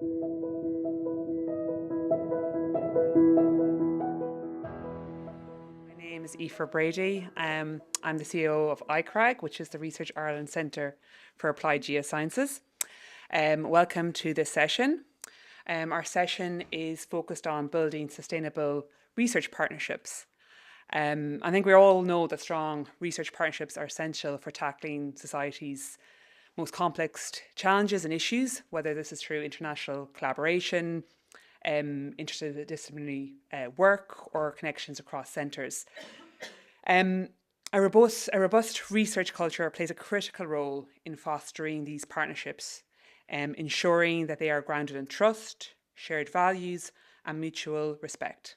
My name is Aoife Brady. I'm the CEO of ICRAG, which is the Research Ireland Centre for Applied Geosciences. Welcome to this session. Our session is focused on building sustainable research partnerships. I think we all know that strong research partnerships are essential for tackling society's most complex challenges and issues, whether this is through international collaboration, interdisciplinary work, or connections across centres. A robust research culture plays a critical role in fostering these partnerships, ensuring that they are grounded in trust, shared values, and mutual respect.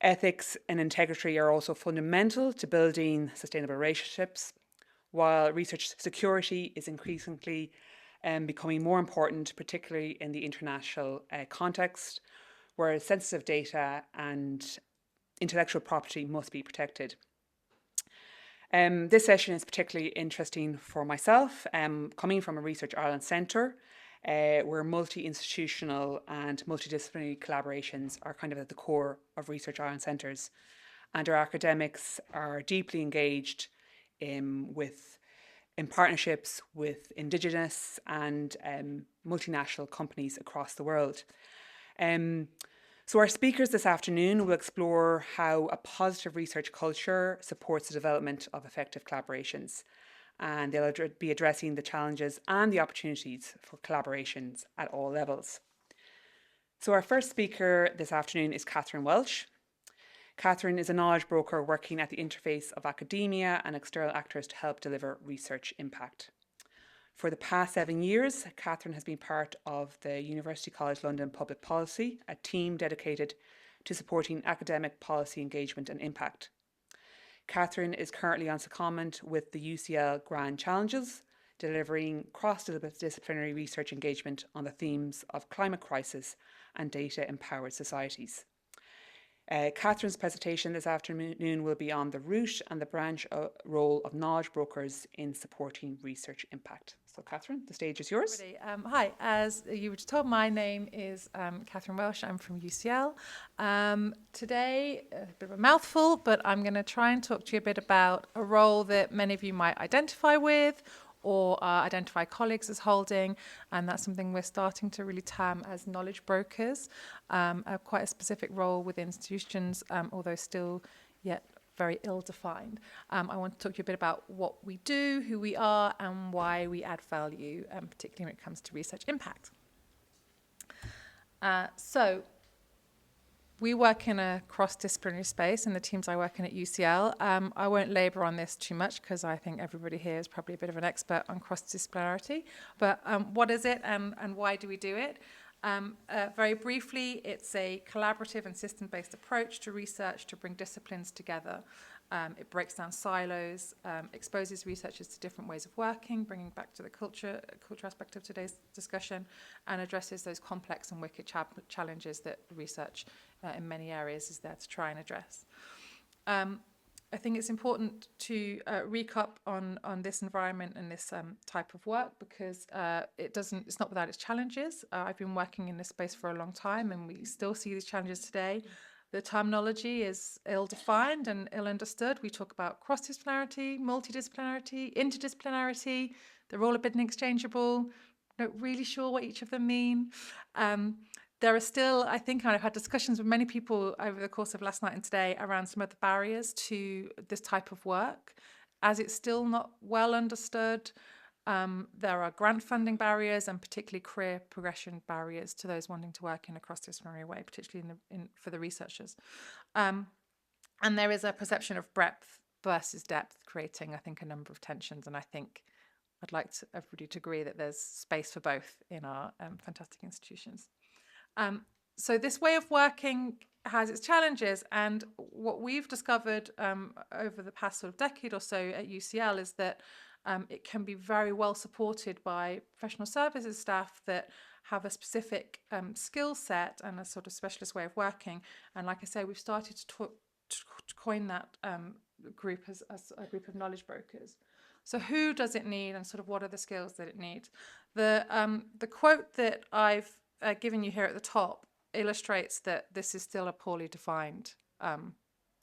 Ethics and integrity are also fundamental to building sustainable relationships, while research security is increasingly becoming more important, particularly in the international context, where sensitive data and intellectual property must be protected. This session is particularly interesting for myself, coming from a Research Ireland Centre, where multi-institutional and multidisciplinary collaborations are kind of at the core of Research Ireland Centres. And our academics are deeply engaged in partnerships with Indigenous and multinational companies across the world. So our speakers this afternoon will explore how a positive research culture supports the development of effective collaborations. And they'll be addressing the challenges and the opportunities for collaborations at all levels. So our first speaker this afternoon is Katherine Welch. Katherine is a knowledge broker working at the interface of academia and external actors to help deliver research impact. For the past 7 years, Katherine has been part of the University College London Public Policy, a team dedicated to supporting academic policy engagement and impact. Katherine is currently on secondment with the UCL Grand Challenges, delivering cross-disciplinary research engagement on the themes of climate crisis and data-empowered societies. Katherine's presentation this afternoon will be on the root and the branch role of knowledge brokers in supporting research impact. So Katherine, the stage is yours. Hi, as you were just told, my name is Katherine Welch. I'm from UCL. Today, a bit of a mouthful, but I'm going to try and talk to you a bit about a role that many of you might identify with or identify colleagues as holding, and that's something we're starting to really term as knowledge brokers, quite a specific role within institutions, although still yet very ill-defined. I want to talk to you a bit about what we do, who we are, and why we add value, particularly when it comes to research impact. So we work in a cross-disciplinary space in the teams I work in at UCL. I won't labour on this too much because I think everybody here is probably a bit of an expert on cross-disciplinarity. But what is it and why do we do it? Very briefly, it's a collaborative and system-based approach to research to bring disciplines together. It breaks down silos, exposes researchers to different ways of working, bringing back to the culture aspect of today's discussion, and addresses those complex and wicked challenges that research in many areas is there to try and address. I think it's important to recap on this environment and this type of work because it's not without its challenges. I've been working in this space for a long time and we still see these challenges today. The terminology is ill-defined and ill-understood. We talk about cross-disciplinarity, multidisciplinarity, interdisciplinarity. They're all a bit interchangeable. Not really sure what each of them mean. There are still, I think, I've had discussions with many people over the course of last night and today around some of the barriers to this type of work, as it's still not well understood. There are grant funding barriers and particularly career progression barriers to those wanting to work in a cross-disciplinary way, particularly for the researchers. And there is a perception of breadth versus depth, creating, I think, a number of tensions. And I think I'd like everybody to agree that there's space for both in our fantastic institutions. So this way of working has its challenges, and what we've discovered over the past sort of decade or so at UCL is that it can be very well supported by professional services staff that have a specific skill set and a sort of specialist way of working. And like I say, we've started to coin that group as a group of knowledge brokers. So who does it need and sort of what are the skills that it needs? The quote that I've given you here at the top illustrates that this is still a poorly defined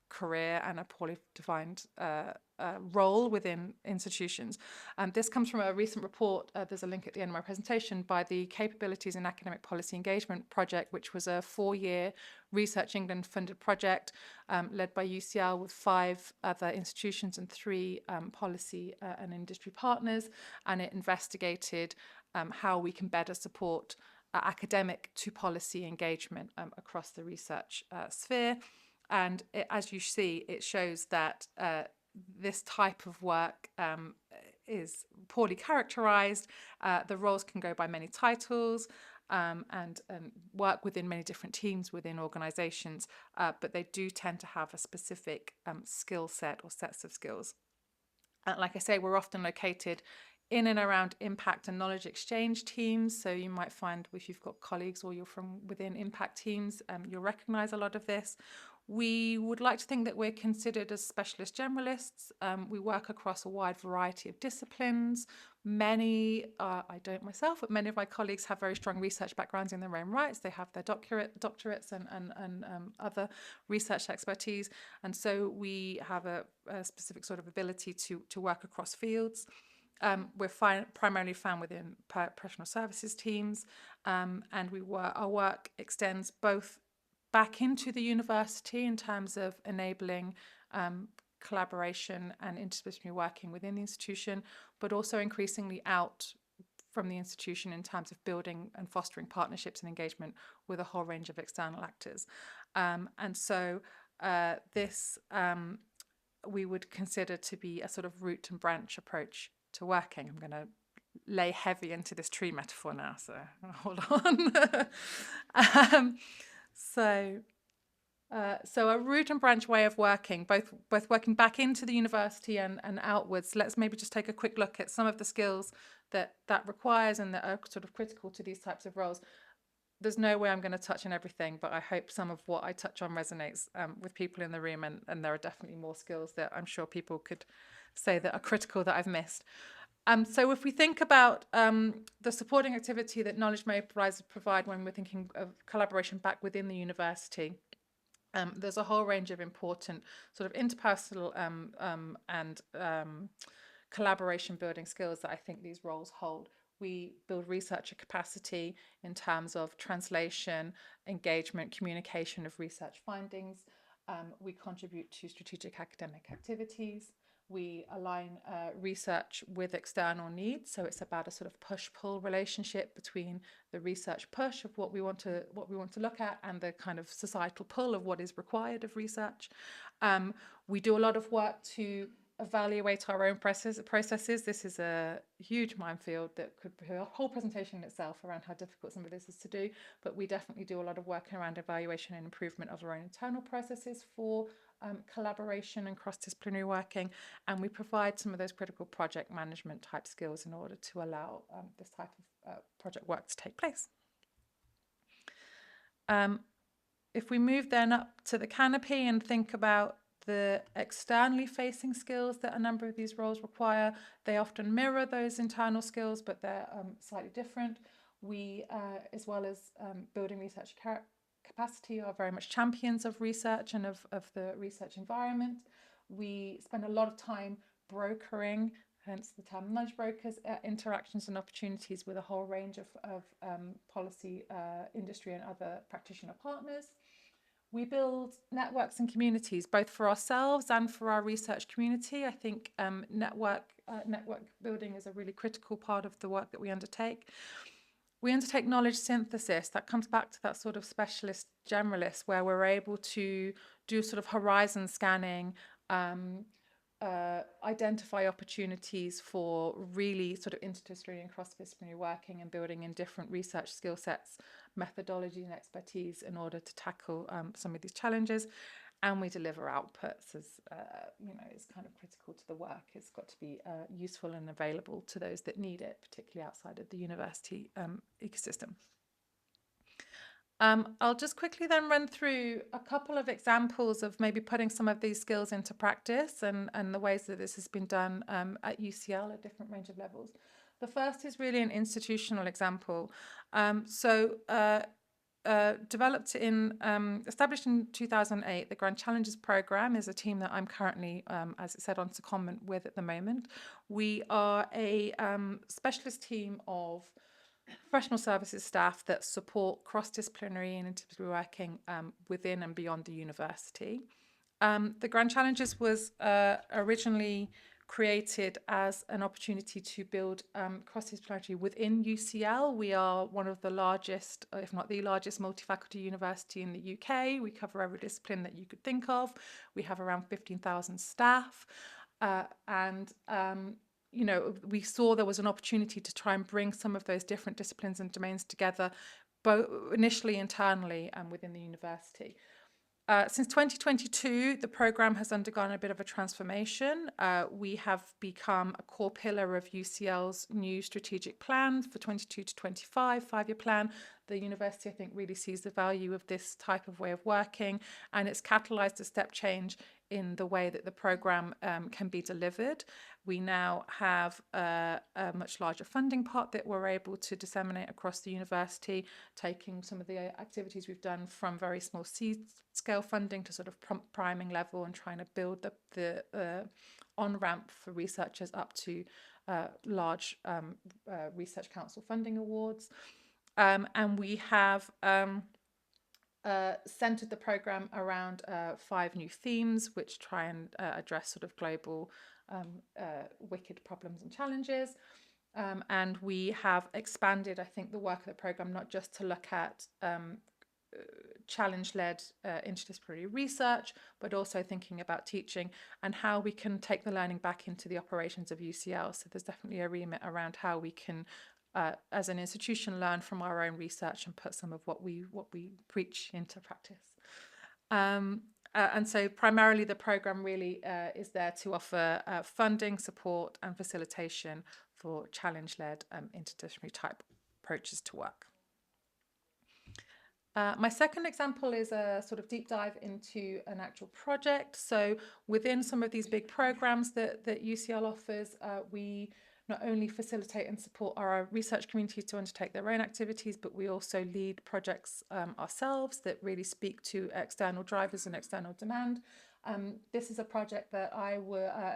career and a poorly defined role within institutions. This comes from a recent report, there's a link at the end of my presentation, by the Capabilities in Academic Policy Engagement project, which was a 4-year Research England funded project led by UCL with 5 other institutions and 3 policy and industry partners. And it investigated how we can better support academic to policy engagement across the research sphere. And as you see, it shows that this type of work is poorly characterized. The roles can go by many titles and work within many different teams within organizations, but they do tend to have a specific skill set or sets of skills. Like I say, we're often located in and around impact and knowledge exchange teams. So you might find if you've got colleagues or you're from within impact teams, you'll recognize a lot of this. We would like to think that we're considered as specialist generalists. We work across a wide variety of disciplines. Many, I don't myself, but many of my colleagues have very strong research backgrounds in their own rights. They have their doctorates and other research expertise. And so we have a specific sort of ability to work across fields. We're primarily found within professional services teams, and our work extends both back into the university in terms of enabling collaboration and interdisciplinary working within the institution, but also increasingly out from the institution in terms of building and fostering partnerships and engagement with a whole range of external actors. And so this we would consider to be a sort of root and branch approach to working. I'm going to lay heavy into this tree metaphor now, so hold on. So a root and branch way of working, both working back into the university and outwards. Let's maybe just take a quick look at some of the skills that requires and that are sort of critical to these types of roles. There's no way I'm going to touch on everything, but I hope some of what I touch on resonates with people in the room, and there are definitely more skills that I'm sure people could say that are critical that I've missed. So if we think about the supporting activity that knowledge mobilisers provide when we're thinking of collaboration back within the university, there's a whole range of important sort of interpersonal and collaboration building skills that I think these roles hold. We build researcher capacity in terms of translation, engagement, communication of research findings. We contribute to strategic academic activities. We align research with external needs, so it's about a sort of push-pull relationship between the research push of what we want to look at and the kind of societal pull of what is required of research. We do a lot of work to evaluate our own processes. This is a huge minefield that could be a whole presentation in itself around how difficult some of this is to do, but we definitely do a lot of work around evaluation and improvement of our own internal processes for collaboration and cross-disciplinary working, and we provide some of those critical project management type skills in order to allow this type of project work to take place. If we move then up to the canopy and think about the externally facing skills that a number of these roles require, they often mirror those internal skills, but they're slightly different. We, as well as building research capacity, are very much champions of research and of the research environment. We spend a lot of time brokering, hence the term knowledge brokers, interactions and opportunities with a whole range of policy, industry and other practitioner partners. We build networks and communities, both for ourselves and for our research community. I think network building is a really critical part of the work that we undertake. We undertake knowledge synthesis. That comes back to that sort of specialist generalist, where we're able to do sort of horizon scanning, identify opportunities for really sort of interdisciplinary and cross-disciplinary working and building in different research skill sets, methodology and expertise in order to tackle some of these challenges. And we deliver outputs as, is kind of critical to the work. It's got to be useful and available to those that need it, particularly outside of the university ecosystem. I'll just quickly then run through a couple of examples of maybe putting some of these skills into practice and the ways that this has been done at UCL at different range of levels. The first is really an institutional example. Established in 2008, the Grand Challenges Programme is a team that I'm currently, as it said, on secondment with at the moment. We are a specialist team of professional services staff that support cross-disciplinary and interdisciplinary working within and beyond the university. The Grand Challenges was originally created as an opportunity to build cross-disciplinarity within UCL. We are one of the largest, if not the largest, multi-faculty university in the UK. We cover every discipline that you could think of. We have around 15,000 staff. We saw there was an opportunity to try and bring some of those different disciplines and domains together, both initially internally and within the university. Since 2022, the programme has undergone a bit of a transformation. We have become a core pillar of UCL's new strategic plan for 22 to 25, five-year plan. The university, I think, really sees the value of this type of way of working, and it's catalysed a step change in the way that the programme can be delivered. We now have a much larger funding pot that we're able to disseminate across the university, taking some of the activities we've done from very small seed scale funding to sort of priming level and trying to build the on-ramp for researchers up to large research council funding awards. And we have centered the program around 5 new themes, which try and address sort of global wicked problems and challenges. And we have expanded, I think, the work of the program, not just to look at challenge-led interdisciplinary research, but also thinking about teaching and how we can take the learning back into the operations of UCL. So there's definitely a remit around how we can, as an institution, learn from our own research and put some of what we preach into practice. And so primarily the programme really is there to offer funding, support and facilitation for challenge-led interdisciplinary type approaches to work. My second example is a sort of deep dive into an actual project. So within some of these big programmes that UCL offers, we not only facilitate and support our research community to undertake their own activities, but we also lead projects ourselves that really speak to external drivers and external demand. This is a project that I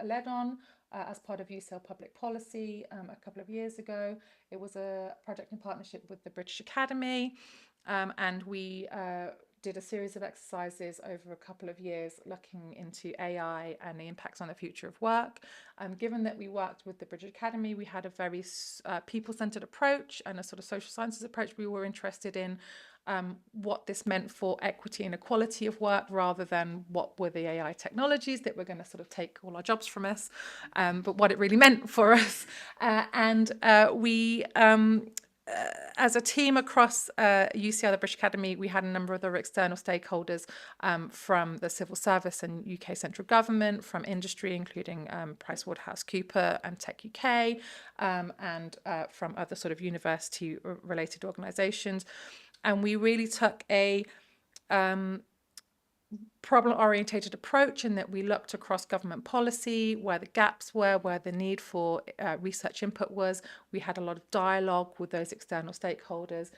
led on as part of UCL Public Policy a couple of years ago. It was a project in partnership with the British Academy, and we did a series of exercises over a couple of years looking into AI and the impacts on the future of work. Given that we worked with the British Academy, we had a very people-centred approach and a sort of social sciences approach. We were interested in what this meant for equity and equality of work rather than what were the AI technologies that were going to sort of take all our jobs from us, but what it really meant for us. As a team across UCL, the British Academy, we had a number of other external stakeholders from the civil service and UK central government, from industry, including PricewaterhouseCoopers and Tech UK, and from other sort of university-related organisations. And we really took a problem-orientated approach in that we looked across government policy, where the gaps were, where the need for research input was. We had a lot of dialogue with those external stakeholders.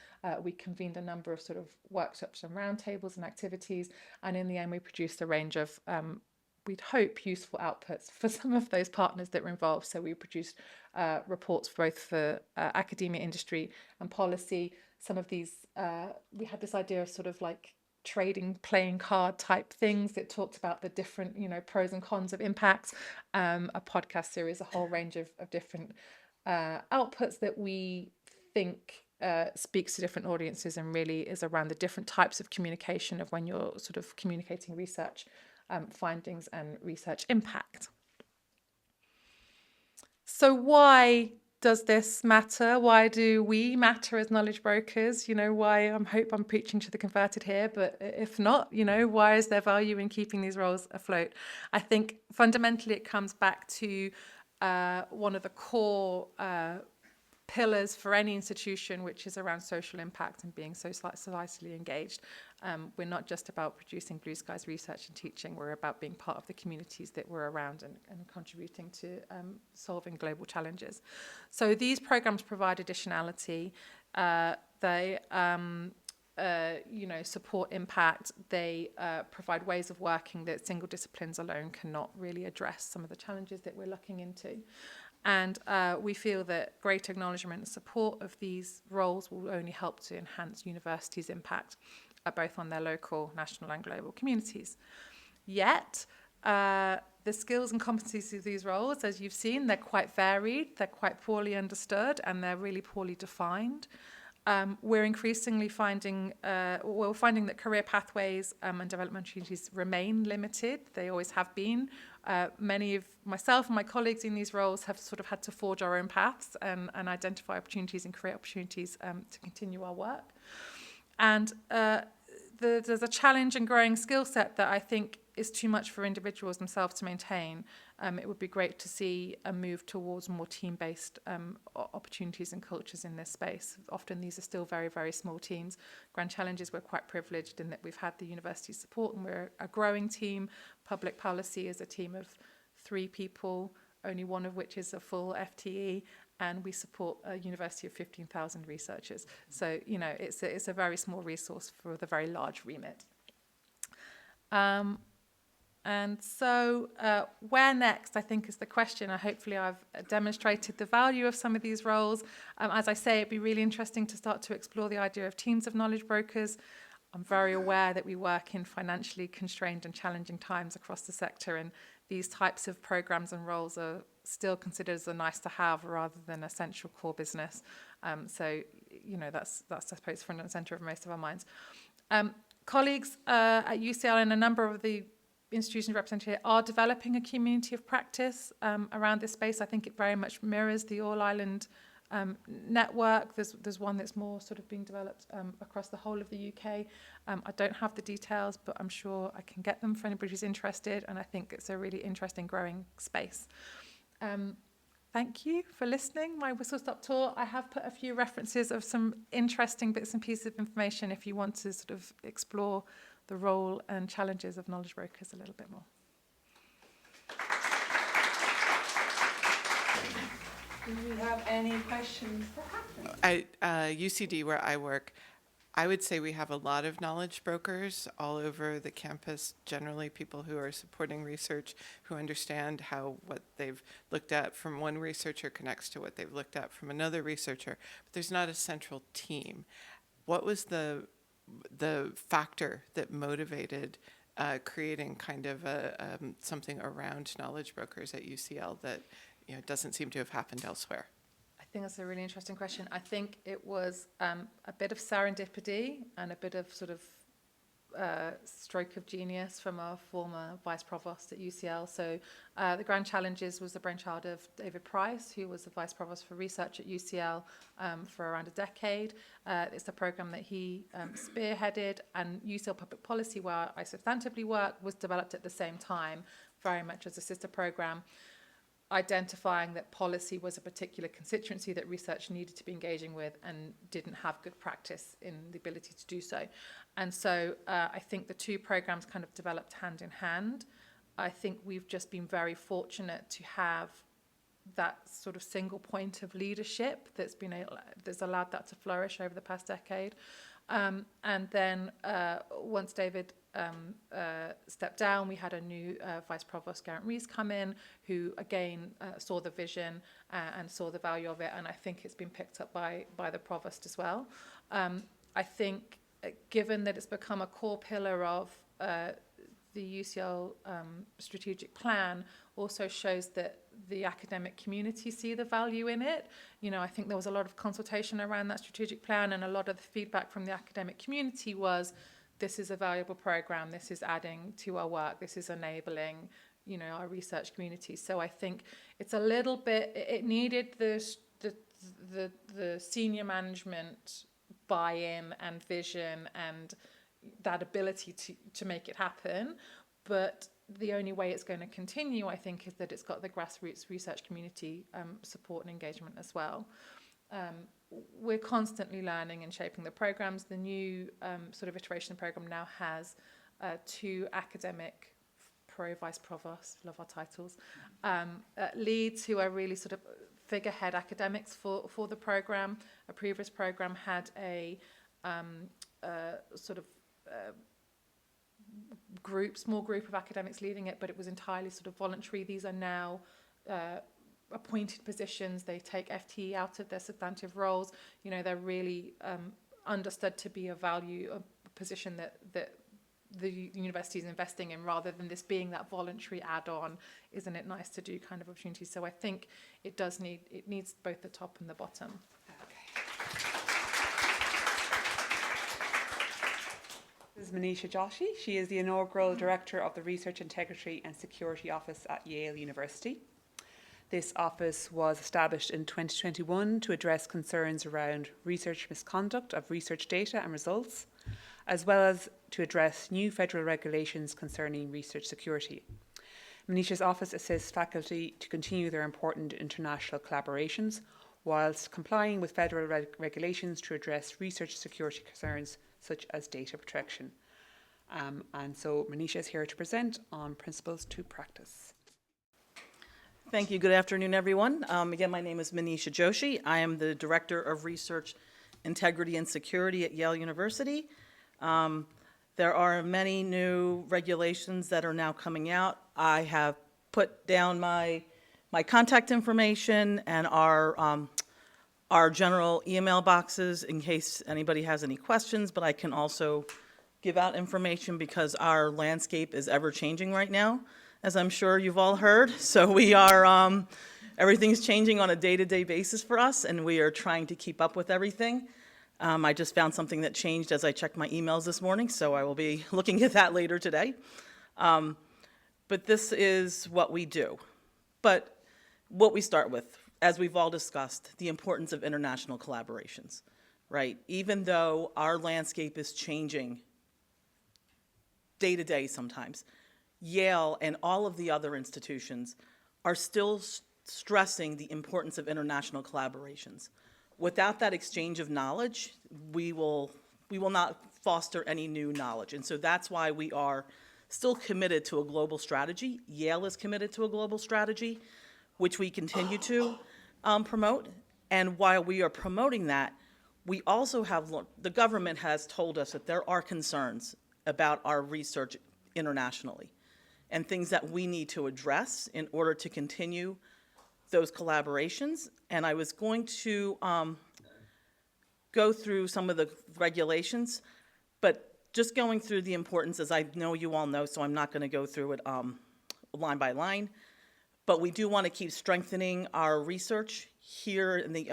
We convened a number of sort of workshops and roundtables and activities. And in the end, we produced a range of, we'd hope, useful outputs for some of those partners that were involved. So we produced reports both for academia, industry and policy. Some of these, we had this idea of sort of like trading playing card type things that talked about the different, pros and cons of impacts, a podcast series, a whole range of different outputs that we think speaks to different audiences and really is around the different types of communication of when you're sort of communicating research findings and research impact. So why does this matter? Why do we matter as knowledge brokers? Why? I hope I'm preaching to the converted here, but if not, why is there value in keeping these roles afloat? I think fundamentally it comes back to one of the core pillars for any institution, which is around social impact and being societally engaged. We're not just about producing blue skies research and teaching, we're about being part of the communities that we're around and contributing to solving global challenges. So these programs provide additionality. They support impact. They provide ways of working that single disciplines alone cannot really address some of the challenges that we're looking into. And we feel that great acknowledgement and support of these roles will only help to enhance universities' impact, both on their local, national and global communities. Yet, the skills and competencies of these roles, as you've seen, they're quite varied, they're quite poorly understood, and they're really poorly defined. We're increasingly finding that career pathways and development opportunities remain limited. They always have been. Many of myself and my colleagues in these roles have sort of had to forge our own paths and identify opportunities and create opportunities to continue our work. And there's a challenge and growing skill set that I think is too much for individuals themselves to maintain. It would be great to see a move towards more team-based opportunities and cultures in this space. Often these are still very, very small teams. Grand Challenges, we're quite privileged in that we've had the university support and we're a growing team. Public policy is a team of 3 people, only one of which is a full FTE, and we support a university of 15,000 researchers. So, it's a very small resource for the very large remit. And so where next, I think, is the question. Hopefully I've demonstrated the value of some of these roles. As I say, it'd be really interesting to start to explore the idea of teams of knowledge brokers. I'm very aware that we work in financially constrained and challenging times across the sector, and these types of programs and roles are still considered as a nice to have rather than essential core business. So, that's I suppose front and center of most of our minds. Colleagues at UCL and a number of the institutions represented here are developing a community of practice around this space. I think it very much mirrors the All Ireland network. There's one that's more sort of being developed across the whole of the UK. I don't have the details, but I'm sure I can get them for anybody who's interested, and I think it's a really interesting growing space. Thank you for listening. My whistle-stop tour. I have put a few references of some interesting bits and pieces of information if you want to sort of explore the role and challenges of knowledge brokers a little bit more. Do we have any questions for Katherine? At UCD, where I work, I would say we have a lot of knowledge brokers all over the campus, generally people who are supporting research, who understand how what they've looked at from one researcher connects to what they've looked at from another researcher, but there's not a central team. What was the factor that motivated creating kind of something around knowledge brokers at UCL that doesn't seem to have happened elsewhere? I think that's a really interesting question. I think it was a bit of serendipity and a bit of sort of stroke of genius from our former vice provost at UCL. So the Grand Challenges was the brainchild of David Price, who was the vice provost for research at UCL for around a decade. It's a program that he spearheaded, and UCL Public Policy, where I substantively work, was developed at the same time, very much as a sister program, identifying that policy was a particular constituency that research needed to be engaging with and didn't have good practice in the ability to do so. And so I think the two programs kind of developed hand in hand. I think we've just been very fortunate to have that sort of single point of leadership that's allowed that to flourish over the past decade. And then once David stepped down, we had a new Vice Provost, Geraint Rees, come in, who again saw the vision and saw the value of it, and I think it's been picked up by the Provost as well. I think given that it's become a core pillar of the UCL strategic plan, also shows that the academic community see the value in it. I think there was a lot of consultation around that strategic plan, and a lot of the feedback from the academic community was, this is a valuable program, this is adding to our work, this is enabling, our research community. So I think it's a little bit, it needed the senior management buy-in and vision and that ability to make it happen. But the only way it's going to continue, I think, is that it's got the grassroots research community support and engagement as well. we're constantly learning and shaping the programs. The new sort of iteration of the program now has 2 academic vice provost, love our titles, leads who are really sort of figurehead academics for the program. A previous program had a sort of small group of academics leading it, but it was entirely sort of voluntary. These are now appointed positions. They take FTE out of their substantive roles. You know, they're really understood to be a position that the university is investing in, rather than this being that voluntary add-on, isn't it nice to do kind of opportunity. So I think it needs both the top and the bottom. This is Maneesha Joshi. She is the inaugural Director of the Research Integrity and Security Office at Yale University. This office was established in 2021 to address concerns around research misconduct of research data and results, as well as to address new federal regulations concerning research security. Maneesha's office assists faculty to continue their important international collaborations whilst complying with federal regulations to address research security concerns such as data protection. And so Maneesha is here to present on Principles to Practice. Thank you. Good afternoon, everyone. Again, my name is Maneesha Joshi. I am the Director of Research Integrity and Security at Yale University. There are many new regulations that are now coming out. I have put down my contact information and our general email boxes in case anybody has any questions, but I can also give out information because our landscape is ever changing right now, as I'm sure you've all heard. So we are, everything's changing on a day-to-day basis for us, and we are trying to keep up with everything. I just found something that changed as I checked my emails this morning, so I will be looking at that later today. But this is what we do. But what we start with, as we've all discussed, the importance of international collaborations, right? Even though our landscape is changing day to day sometimes, Yale and all of the other institutions are still stressing the importance of international collaborations. Without that exchange of knowledge, we will not foster any new knowledge. And so that's why we are still committed to a global strategy. Yale is committed to a global strategy, which we continue to promote. And while we are promoting that, we also have, the government has told us that there are concerns about our research internationally and things that we need to address in order to continue those collaborations. And I was going to go through some of the regulations, but just going through the importance, as I know you all know, so I'm not going to go through it line by line. But we do want to keep strengthening our research here in the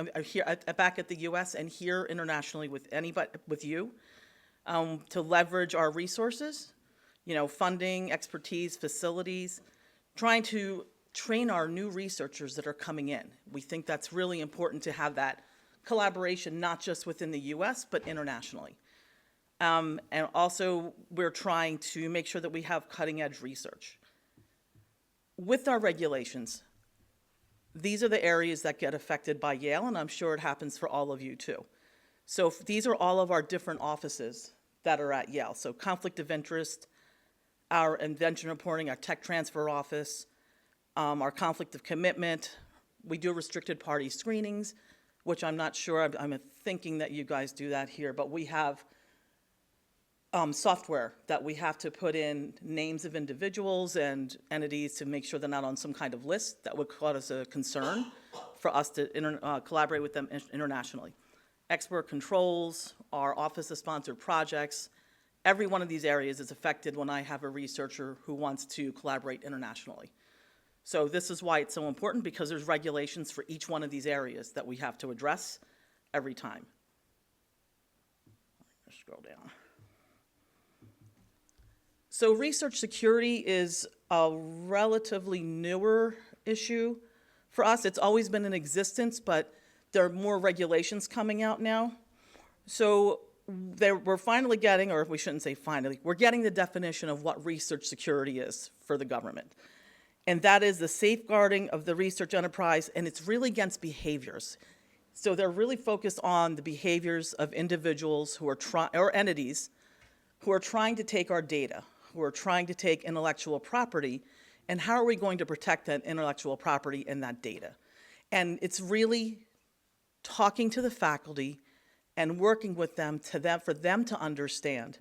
back at the U.S. and here internationally with you, to leverage our resources, funding, expertise, facilities, trying to train our new researchers that are coming in. We think that's really important to have that collaboration, not just within the U.S., but internationally. And also, we're trying to make sure that we have cutting-edge research. With our regulations, these are the areas that get affected by Yale, and I'm sure it happens for all of you too. So these are all of our different offices that are at Yale. So conflict of interest, our invention reporting, our tech transfer office, our conflict of commitment. We do restricted party screenings, which I'm not sure, I'm thinking that you guys do that here, but we have software that we have to put in names of individuals and entities to make sure they're not on some kind of list that would cause a concern for us to collaborate with them internationally. Expert controls, our office of sponsored projects, every one of these areas is affected when I have a researcher who wants to collaborate internationally. So this is why it's so important, because there's regulations for each one of these areas that we have to address every time. Let's scroll down. So research security is a relatively newer issue for us. It's always been in existence, but there are more regulations coming out now. So we're finally getting, or we shouldn't say finally, we're getting the definition of what research security is for the government. And that is the safeguarding of the research enterprise, and it's really against behaviors. So they're really focused on the behaviors of individuals who are or entities who are trying to take our data, who are trying to take intellectual property, and how are we going to protect that intellectual property and that data? And it's really talking to the faculty and working with them, for them to understand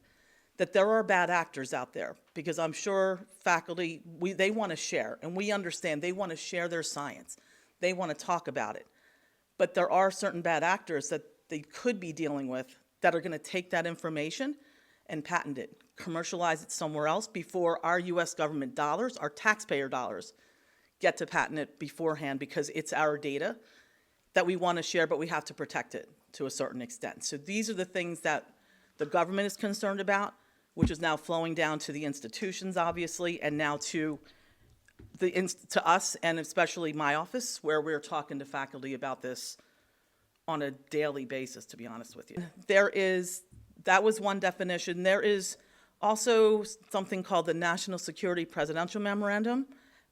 that there are bad actors out there, because I'm sure faculty, they want to share, and we understand they want to share their science. They want to talk about it. But there are certain bad actors that they could be dealing with that are going to take that information and patent it, commercialize it somewhere else before our US government dollars, our taxpayer dollars, get to patent it beforehand, because it's our data that we want to share, but we have to protect it to a certain extent. So these are the things that the government is concerned about, which is now flowing down to the institutions, obviously, and now to us, and especially my office, where we're talking to faculty about this on a daily basis, to be honest with you. That was one definition. There is also something called the National Security Presidential Memorandum,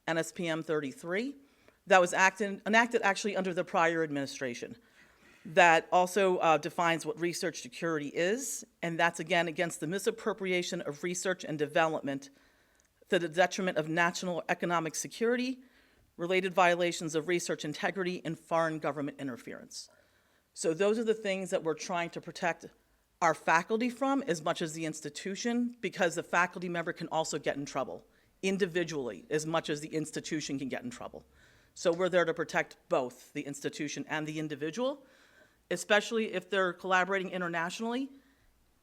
NSPM 33, that was enacted actually under the prior administration, that also defines what research security is, and that's again against the misappropriation of research and development to the detriment of national economic security, related violations of research integrity, and foreign government interference. So those are the things that we're trying to protect our faculty from as much as the institution, because the faculty member can also get in trouble individually as much as the institution can get in trouble. So we're there to protect both the institution and the individual, especially if they're collaborating internationally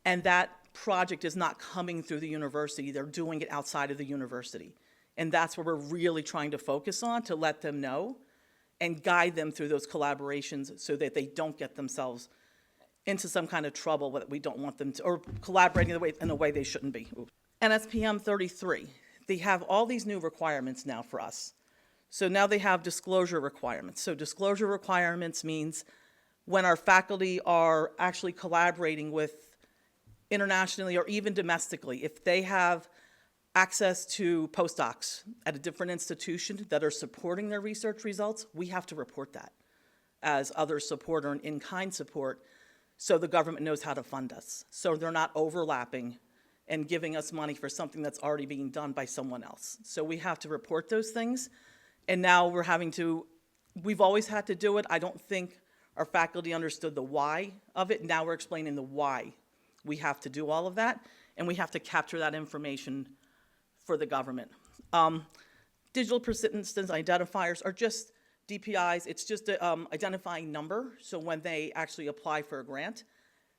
and that project is not coming through the university, they're doing it outside of the university. And that's where we're really trying to focus on, to let them know and guide them through those collaborations so that they don't get themselves into some kind of trouble that we don't want them to, or collaborating in a way they shouldn't be. NSPM 33, they have all these new requirements now for us. So now they have disclosure requirements. So disclosure requirements means when our faculty are actually collaborating with internationally or even domestically, if they have access to postdocs at a different institution that are supporting their research results, we have to report that as other support or an in-kind support, so the government knows how to fund us. So they're not overlapping and giving us money for something that's already being done by someone else. So we have to report those things, and now we've always had to do it. I don't think our faculty understood the why of it. Now we're explaining the why we have to do all of that, and we have to capture that information for the government. Digital persistence identifiers are just DPIs. It's just an identifying number. So when they actually apply for a grant,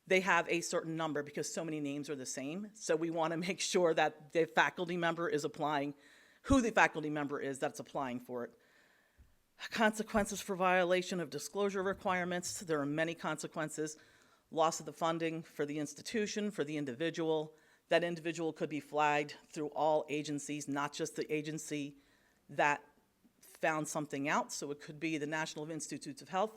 they have a certain number because so many names are the same. So we want to make sure that the faculty member is applying, who the faculty member is that's applying for it. Consequences for violation of disclosure requirements. There are many consequences. Loss of the funding for the institution, for the individual. That individual could be flagged through all agencies, not just the agency that found something out. So it could be the National Institutes of Health,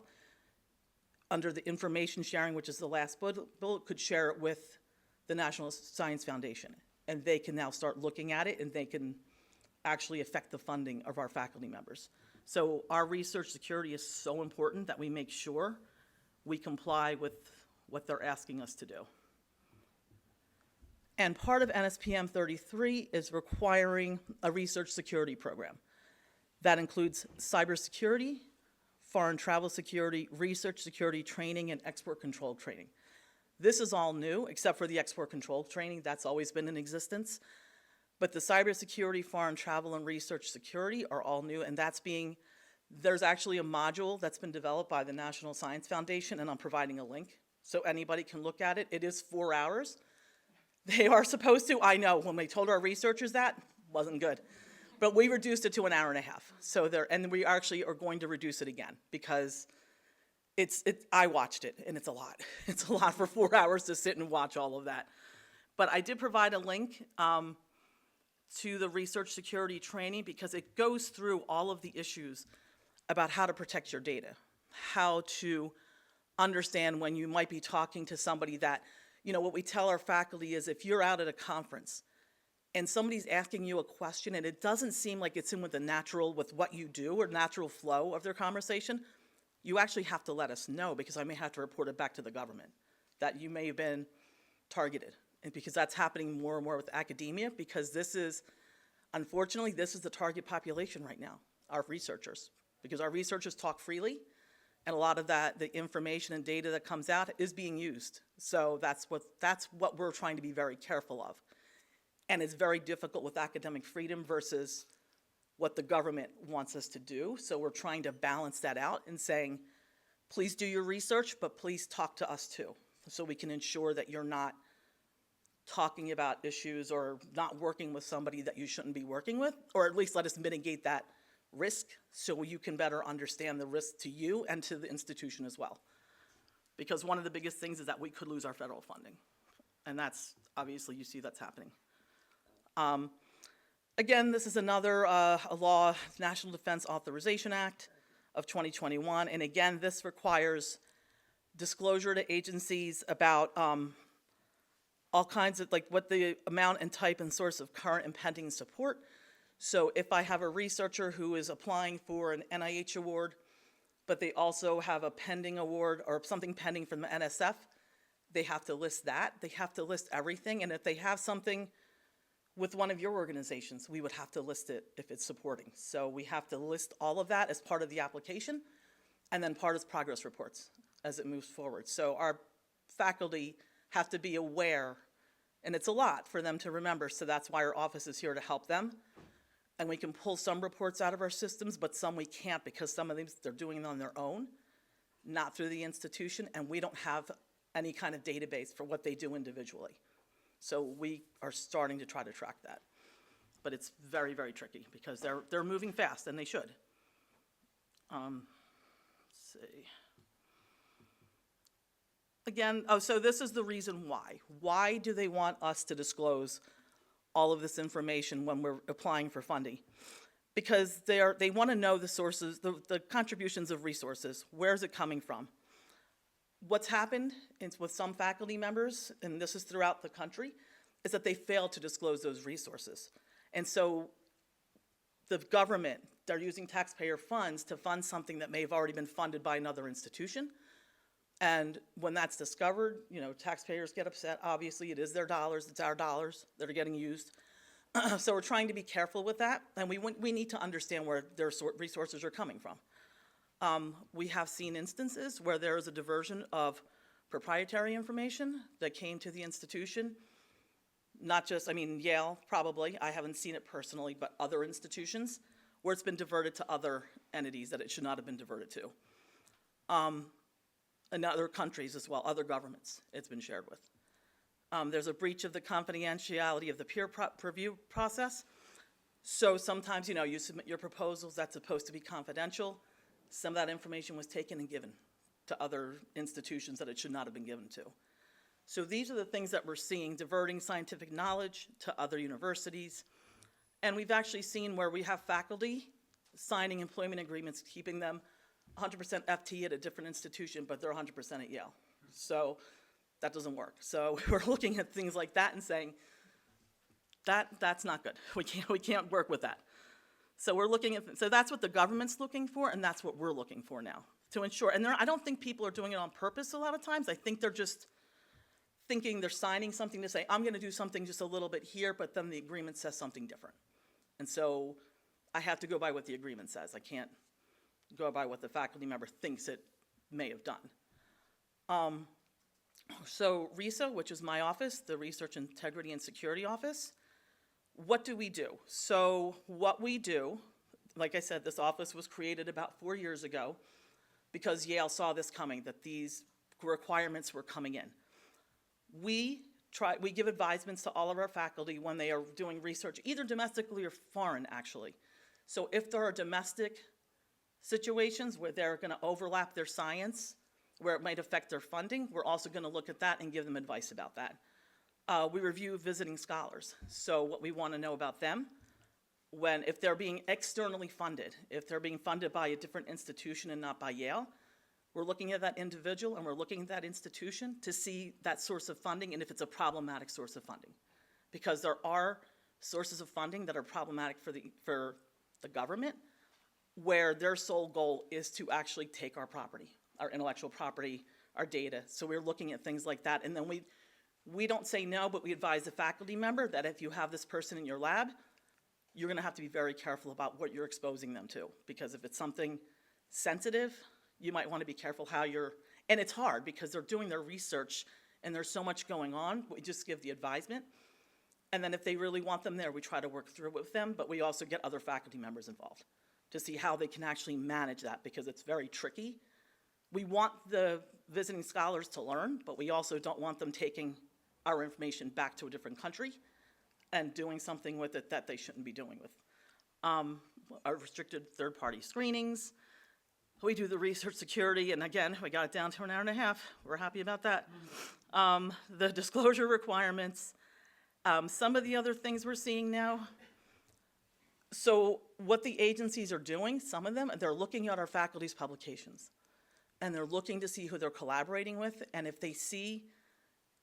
under the information sharing, which is the last bullet, could share it with the National Science Foundation. And they can now start looking at it, and they can actually affect the funding of our faculty members. So our research security is so important that we make sure we comply with what they're asking us to do. And part of NSPM 33 is requiring a research security program. That includes cybersecurity, foreign travel security, research security training, and export control training. This is all new, except for the export control training. That's always been in existence. But the cybersecurity, foreign travel, and research security are all new, and there's actually a module that's been developed by the National Science Foundation, and I'm providing a link so anybody can look at it. It is 4 hours. They are supposed to, I know, when we told our researchers that, wasn't good. But we reduced it to 1.5 hours. And we actually are going to reduce it again because I watched it, and it's a lot. It's a lot for 4 hours to sit and watch all of that. But I did provide a link to the research security training because it goes through all of the issues about how to protect your data, how to understand when you might be talking to somebody that, what we tell our faculty is if you're out at a conference and somebody's asking you a question and it doesn't seem like it's in with what you do or natural flow of their conversation, you actually have to let us know, because I may have to report it back to the government, that you may have been targeted. And because that's happening more and more with academia, because unfortunately, this is the target population right now, our researchers. Because our researchers talk freely, and a lot of the information and data that comes out is being used. So that's what we're trying to be very careful of. And it's very difficult with academic freedom versus what the government wants us to do. So we're trying to balance that out and saying, please do your research, but please talk to us too, so we can ensure that you're not talking about issues or not working with somebody that you shouldn't be working with, or at least let us mitigate that risk so you can better understand the risk to you and to the institution as well. Because one of the biggest things is that we could lose our federal funding. And that's, obviously, you see that's happening. Again, this is another a law, National Defense Authorization Act of 2021. And again, this requires disclosure to agencies about all kinds of, like, what the amount and type and source of current and pending support. So if I have a researcher who is applying for an NIH award, but they also have a pending award or something pending from the NSF, they have to list that. They have to list everything. And if they have something with one of your organizations, we would have to list it if it's supporting. So we have to list all of that as part of the application, and then part is progress reports as it moves forward. So our faculty have to be aware, and it's a lot for them to remember, so that's why our office is here to help them. And we can pull some reports out of our systems, but some we can't, because some of these, they're doing it on their own, not through the institution, and we don't have any kind of database for what they do individually. So we are starting to try to track that. But it's very, very tricky, because they're moving fast, and they should. Let's see. Again, so this is the reason why. Why do they want us to disclose all of this information when we're applying for funding? Because they want to know the sources, the contributions of resources. Where is it coming from? What's happened with some faculty members, and this is throughout the country, is that they fail to disclose those resources. And so the government, they're using taxpayer funds to fund something that may have already been funded by another institution. And when that's discovered, taxpayers get upset. Obviously, it is their dollars, it's our dollars that are getting used. So we're trying to be careful with that, and we need to understand where their resources are coming from. We have seen instances where there is a diversion of proprietary information that came to the institution. Not just, Yale probably, I haven't seen it personally, but other institutions where it's been diverted to other entities that it should not have been diverted to. In other countries as well, other governments it's been shared with. There's a breach of the confidentiality of the peer review process. So sometimes, you submit your proposals, that's supposed to be confidential. Some of that information was taken and given to other institutions that it should not have been given to. So these are the things that we're seeing, diverting scientific knowledge to other universities. And we've actually seen where we have faculty signing employment agreements, keeping them 100% FTE at a different institution, but they're 100% at Yale. So that doesn't work. So we're looking at things like that and saying, that's not good. We can't work with that. So we're looking at, so that's what the government's looking for, and that's what we're looking for now to ensure. And I don't think people are doing it on purpose a lot of times. I think they're just thinking they're signing something to say, I'm going to do something just a little bit here, but then the agreement says something different. And so I have to go by what the agreement says. I can't go by what the faculty member thinks it may have done. So RISA, which is my office, the Research Integrity and Security Office, what do we do? So what we do, like I said, this office was created about 4 years ago because Yale saw this coming, that these requirements were coming in. We give advisements to all of our faculty when they are doing research, either domestically or foreign, actually. So if there are domestic situations where they're going to overlap their science, where it might affect their funding, we're also going to look at that and give them advice about that. We review visiting scholars. So what we want to know about them, if they're being externally funded, if they're being funded by a different institution and not by Yale, we're looking at that individual and we're looking at that institution to see that source of funding and if it's a problematic source of funding. Because there are sources of funding that are problematic for the government, where their sole goal is to actually take our property, our intellectual property, our data. So we're looking at things like that. And then we don't say no, but we advise the faculty member that if you have this person in your lab, you're going to have to be very careful about what you're exposing them to. Because if it's something sensitive, you might want to be careful how you're, and it's hard because they're doing their research and there's so much going on. We just give the advisement. And then if they really want them there, we try to work through it with them, but we also get other faculty members involved to see how they can actually manage that because it's very tricky. We want the visiting scholars to learn, but we also don't want them taking our information back to a different country and doing something with it that they shouldn't be doing with. Our restricted third-party screenings. We do the research security, and again, we got it down to an hour and a half. We're happy about that. The disclosure requirements. Some of the other things we're seeing now. So what the agencies are doing, some of them, they're looking at our faculty's publications. And they're looking to see who they're collaborating with, and if they see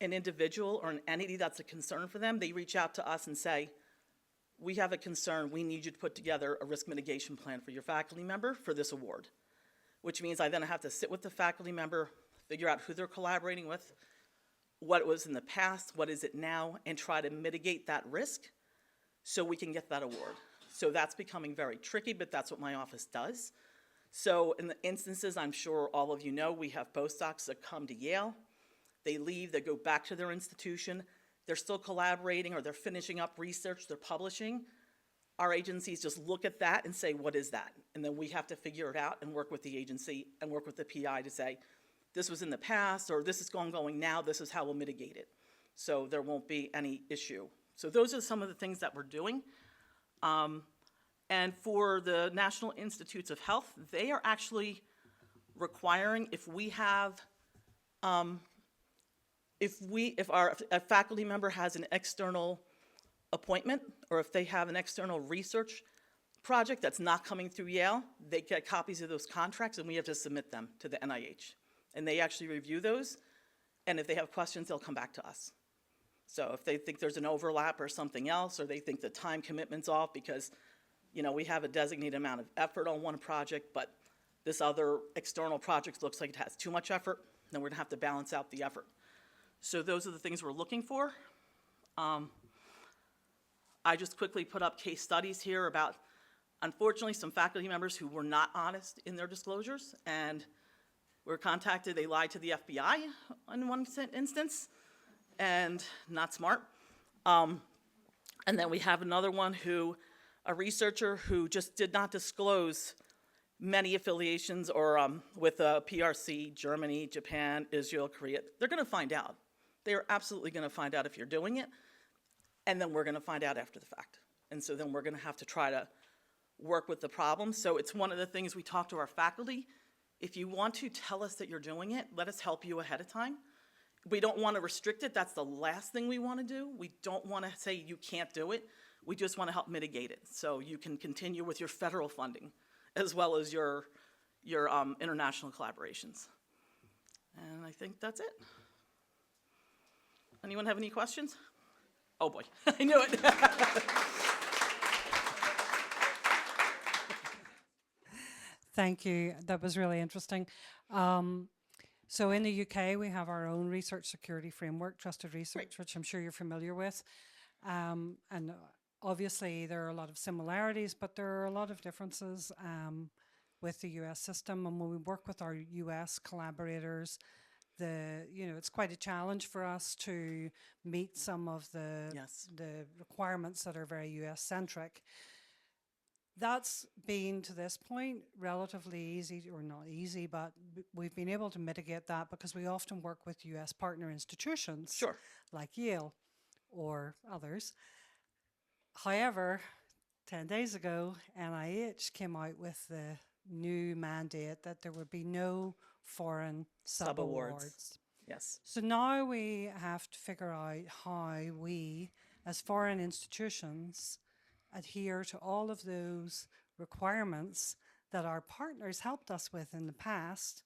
an individual or an entity that's a concern for them, they reach out to us and say, we have a concern, we need you to put together a risk mitigation plan for your faculty member for this award. Which means I then have to sit with the faculty member, figure out who they're collaborating with, what it was in the past, what is it now, and try to mitigate that risk so we can get that award. So that's becoming very tricky, but that's what my office does. So in the instances, I'm sure all of you know, we have postdocs that come to Yale. They leave, they go back to their institution. They're still collaborating or they're finishing up research, they're publishing. Our agencies just look at that and say, what is that? And then we have to figure it out and work with the agency and work with the PI to say, this was in the past or this is ongoing now, this is how we'll mitigate it. So there won't be any issue. So those are some of the things that we're doing. And for the National Institutes of Health, they are actually requiring if we have, if a faculty member has an external appointment or if they have an external research project that's not coming through Yale, they get copies of those contracts and we have to submit them to the NIH. And they actually review those, and if they have questions, they'll come back to us. So if they think there's an overlap or something else, or they think the time commitment's off because, you know, we have a designated amount of effort on one project, but this other external project looks like it has too much effort, then we're gonna have to balance out the effort. So those are the things we're looking for. I just quickly put up case studies here about, unfortunately, some faculty members who were not honest in their disclosures and were contacted, they lied to the FBI in one instance, and not smart. And then we have another one who, a researcher who just did not disclose many affiliations or with PRC, Germany, Japan, Israel, Korea. They're gonna find out. They are absolutely gonna find out if you're doing it, and then we're gonna find out after the fact. And so then we're gonna have to try to work with the problem. So it's one of the things we talk to our faculty. If you want to tell us that you're doing it, let us help you ahead of time. We don't want to restrict it. That's the last thing we want to do. We don't want to say you can't do it. We just want to help mitigate it so you can continue with your federal funding as well as your international collaborations. And I think that's it. Anyone have any questions? Oh boy, I knew it. Thank you. That was really interesting. So in the UK, we have our own research security framework, Trusted Research, which I'm sure you're familiar with. And obviously, there are a lot of similarities, but there are a lot of differences with the US system. And when we work with our US collaborators, it's quite a challenge for us to meet some of the requirements that are very US centric. That's been, to this point, relatively easy, or not easy, but we've been able to mitigate that because we often work with US partner institutions, Sure. like Yale or others. However, 10 days ago, NIH came out with the new mandate that there would be no foreign sub-awards. Yes. So now we have to figure out how we, as foreign institutions, adhere to all of those requirements that our partners helped us with in the past.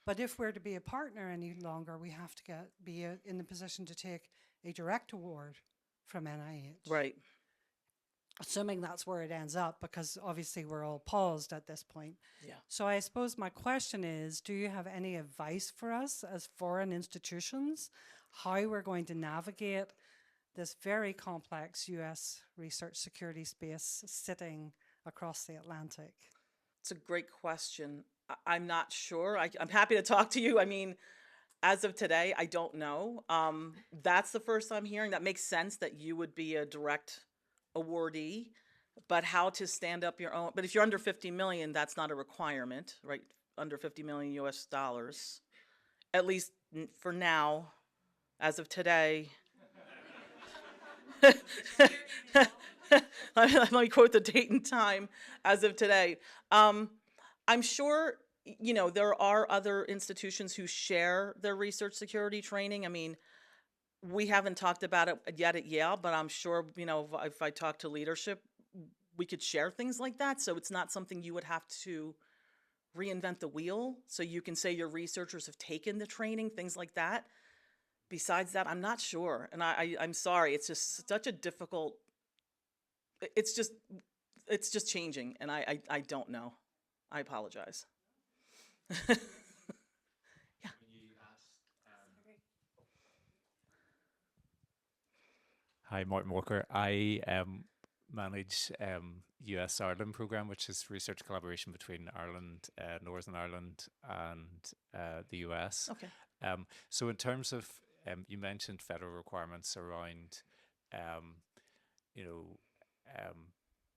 But if we're to be a partner any longer, we have to be in the position to take a direct award from NIH. Right. assuming that's where it ends up, because obviously we're all paused at this point. Yeah. So I suppose my question is, do you have any advice for us as foreign institutions, how we're going to navigate this very complex US research security space sitting across the Atlantic? It's a great question. I'm not sure. I'm happy to talk to you. I mean, as of today, I don't know. That's the first I'm hearing. That makes sense that you would be a direct awardee, but how to stand up your own. But if you're under 50 million, that's not a requirement, right? Under 50 million US dollars, at least for now, as of today. Let me quote the date and time as of today. I'm sure, you know, there are other institutions who share their research security training. I mean, we haven't talked about it yet at Yale, but I'm sure, you know, if I talk to leadership, we could share things like that. So it's not something you would have to reinvent the wheel. So you can say your researchers have taken the training, things like that. Besides that, I'm not sure. And I'm sorry, it's just such a difficult, it's just changing. And I don't know. I apologize. Hi, Martin Walker. I manage US Ireland program, which is research collaboration between Ireland, Northern Ireland, and the US. Okay. So, in terms of you mentioned federal requirements around, you know,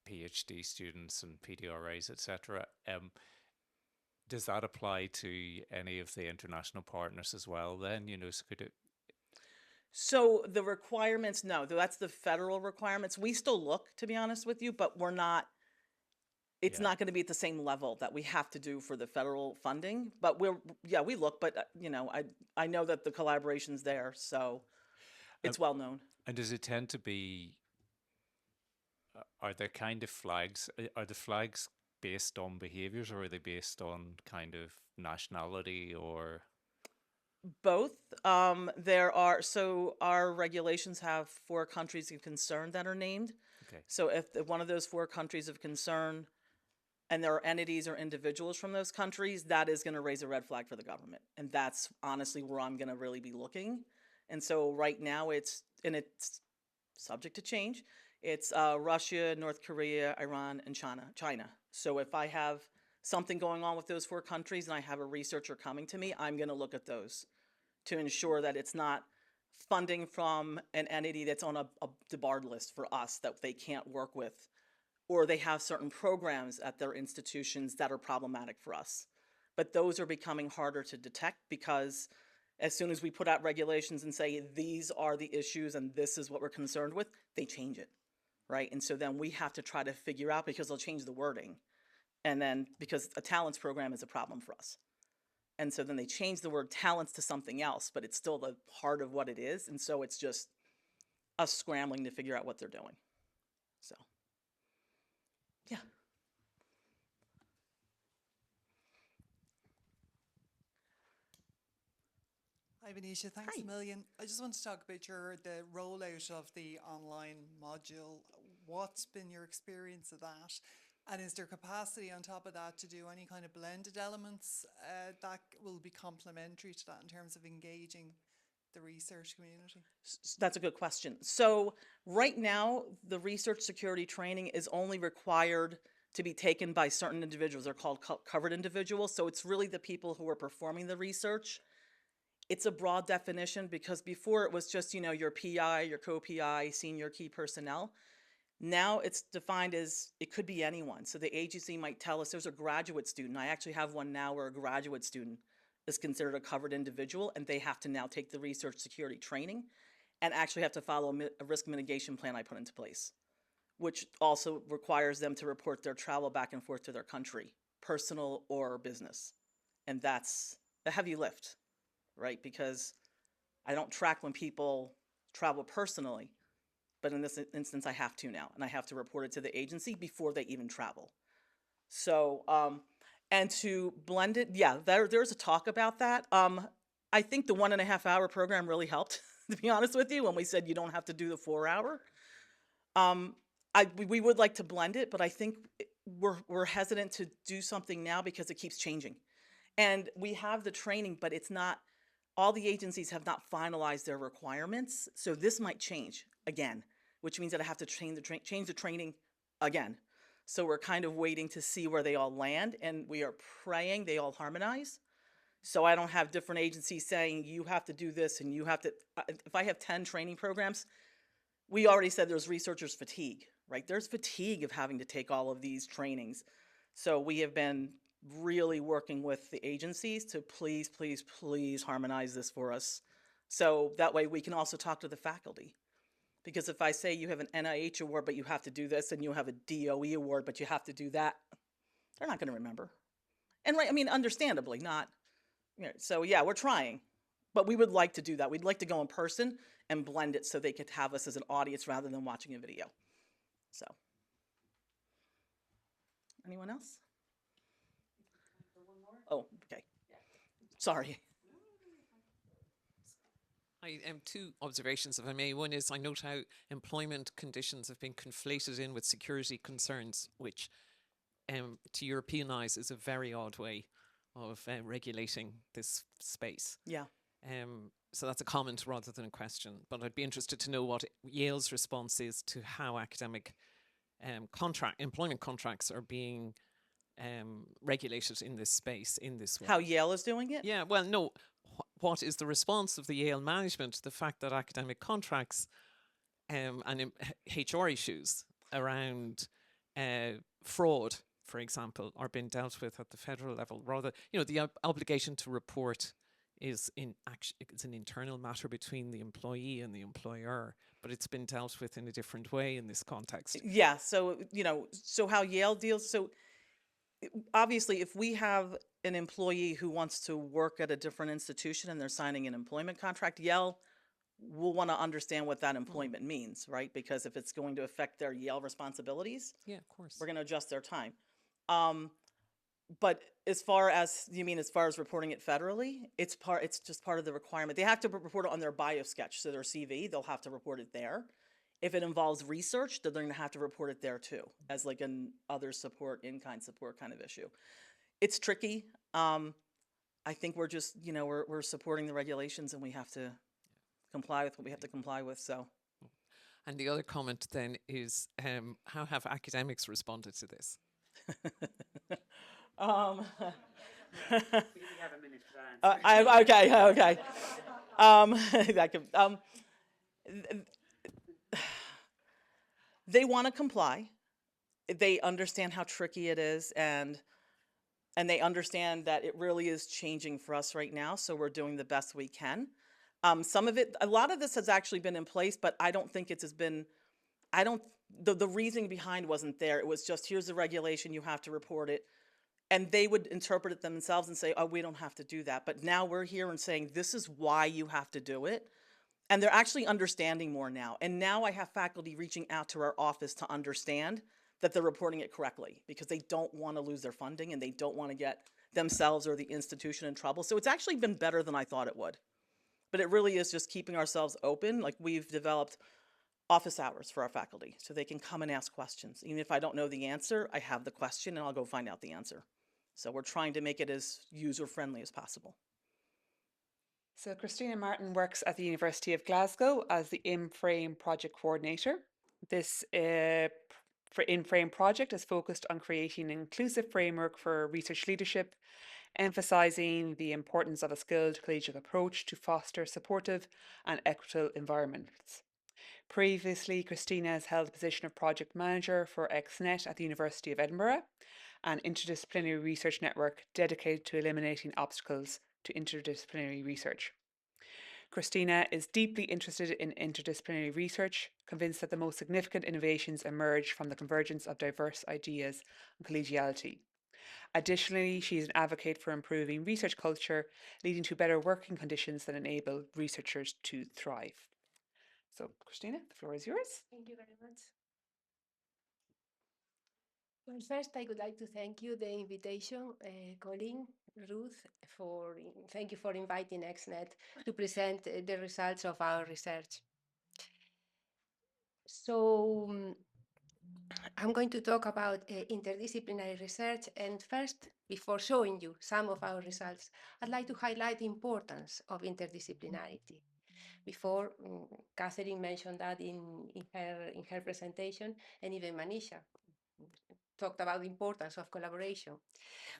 PhD students and PDRAs, etc. Does that apply to any of the international partners as well? Then, you know, so could it? So the requirements, no, that's the federal requirements. We still look, to be honest with you, but we're not, it's Yeah. not going to be at the same level that we have to do for the federal funding. But we look, but you know, I know that the collaboration's there, so it's well known. And does it tend to be? Are there kind of flags? Are the flags based on behaviors, or are they based on kind of nationality or? Both. So our regulations have 4 countries of concern that are named. Okay. So if one of those 4 countries of concern and there are entities or individuals from those countries, that is going to raise a red flag for the government. And that's honestly where I'm going to really be looking. And so right now it's subject to change. It's Russia, North Korea, Iran, and China. So if I have something going on with those 4 countries and I have a researcher coming to me, I'm going to look at those to ensure that it's not funding from an entity that's on a debarred list for us that they can't work with, or they have certain programs at their institutions that are problematic for us. But those are becoming harder to detect because as soon as we put out regulations and say these are the issues and this is what we're concerned with, they change it, right? And so then we have to try to figure out, because they'll change the wording. And then because a talents program is a problem for us. And so then they change the word talents to something else, but it's still the heart of what it is. And so it's just us scrambling to figure out what they're doing. So, yeah. Hi, Maneesha. Thanks Hi. a million. I just want to talk about the rollout of the online module. What's been your experience of that? And is there capacity on top of that to do any kind of blended elements that will be complementary to that in terms of engaging the research community? That's a good question. So right now, the research security training is only required to be taken by certain individuals. They're called covered individuals. So it's really the people who are performing the research. It's a broad definition because before it was just, you know, your PI, your co-PI, senior key personnel. Now it's defined as it could be anyone. So the agency might tell us there's a graduate student. I actually have one now where a graduate student is considered a covered individual and they have to now take the research security training and actually have to follow a risk mitigation plan I put into place, which also requires them to report their travel back and forth to their country, personal or business. And that's a heavy lift, right? Because I don't track when people travel personally. But in this instance, I have to now, and I have to report it to the agency before they even travel. So, and to blend it, yeah, there's a talk about that. I think the 1.5 hour program really helped, to be honest with you, when we said you don't have to do the 4 hour. we would like to blend it, but I think we're hesitant to do something now because it keeps changing. And we have the training, but it's not, all the agencies have not finalized their requirements. So this might change again, which means that I have to change the training again. So we're kind of waiting to see where they all land, and we are praying they all harmonize. So I don't have different agencies saying, you have to do this and you have to, if I have 10 training programs, we already said there's researchers fatigue, right? There's fatigue of having to take all of these trainings. So we have been really working with the agencies to please, please, please harmonize this for us. So that way we can also talk to the faculty. Because if I say you have an NIH award, but you have to do this, and you have a DOE award, but you have to do that, they're not going to remember. And right, I mean, understandably, not, you know, so yeah, we're trying. But we would like to do that. We'd like to go in person and blend it so they could have us as an audience rather than watching a video. So, anyone else? Oh, okay. Sorry. I two observations, if I may. One is I note how employment conditions have been conflated in with security concerns, which to Europeanize is a very odd way of regulating this space. Yeah. So that's a comment rather than a question. But I'd be interested to know what Yale's response is to how academic employment contracts are being regulated in this space, in this way. How Yale is doing it? Yeah, well, no. What is the response of the Yale management to the fact that academic contracts and HR issues around fraud, for example, are being dealt with at the federal level? Rather, the obligation to report is it's an internal matter between the employee and the employer, but it's been dealt with in a different way in this context. Yeah. So, so how Yale deals. So obviously, if we have an employee who wants to work at a different institution and they're signing an employment contract, Yale will want to understand what that employment means, right? Because if it's going to affect their Yale responsibilities, yeah, of course, we're going to adjust their time. But as far as reporting it federally, it's just part of the requirement. They have to report it on their bio sketch, so their CV, they'll have to report it there. If it involves research, then they're going to have to report it there too, as like an other support, in-kind support kind of issue. It's tricky. I think we're just, we're supporting the regulations, and we have to comply with what we have to comply with. So. And the other comment then is, how have academics responded to this? We have a minute for that. Okay. They want to comply. They understand how tricky it is, and they understand that it really is changing for us right now. So we're doing the best we can. A lot of this has actually been in place, but I don't think it has been. The reasoning behind wasn't there. It was just, here's the regulation, you have to report it. And they would interpret it themselves and say, oh, we don't have to do that. But now we're here and saying, this is why you have to do it. And they're actually understanding more now. And now I have faculty reaching out to our office to understand that they're reporting it correctly, because they don't want to lose their funding and they don't want to get themselves or the institution in trouble. So it's actually been better than I thought it would. But it really is just keeping ourselves open. Like, we've developed office hours for our faculty so they can come and ask questions. Even if I don't know the answer, I have the question and I'll go find out the answer. So we're trying to make it as user-friendly as possible. So Cristina Martin works at the University of Glasgow as the InFrame project coordinator. This InFrame project is focused on creating an inclusive framework for research leadership, emphasising the importance of a skilled collegiate approach to foster supportive and equitable environments. Previously, Cristina has held the position of project manager for XNet at the University of Edinburgh, an interdisciplinary research network dedicated to eliminating obstacles to interdisciplinary research. Cristina is deeply interested in interdisciplinary research, convinced that the most significant innovations emerge from the convergence of diverse ideas and collegiality. Additionally, she is an advocate for improving research culture, leading to better working conditions that enable researchers to thrive. So, Cristina, the floor is yours. Thank you very much. Well, first, I would like to thank you the invitation, Colin, Ruth, thank you for inviting XNet to present the results of our research. So, I'm going to talk about interdisciplinary research, and first, before showing you some of our results, I'd like to highlight the importance of interdisciplinarity. Before, Catherine mentioned that in her presentation, and even Maneesha talked about the importance of collaboration.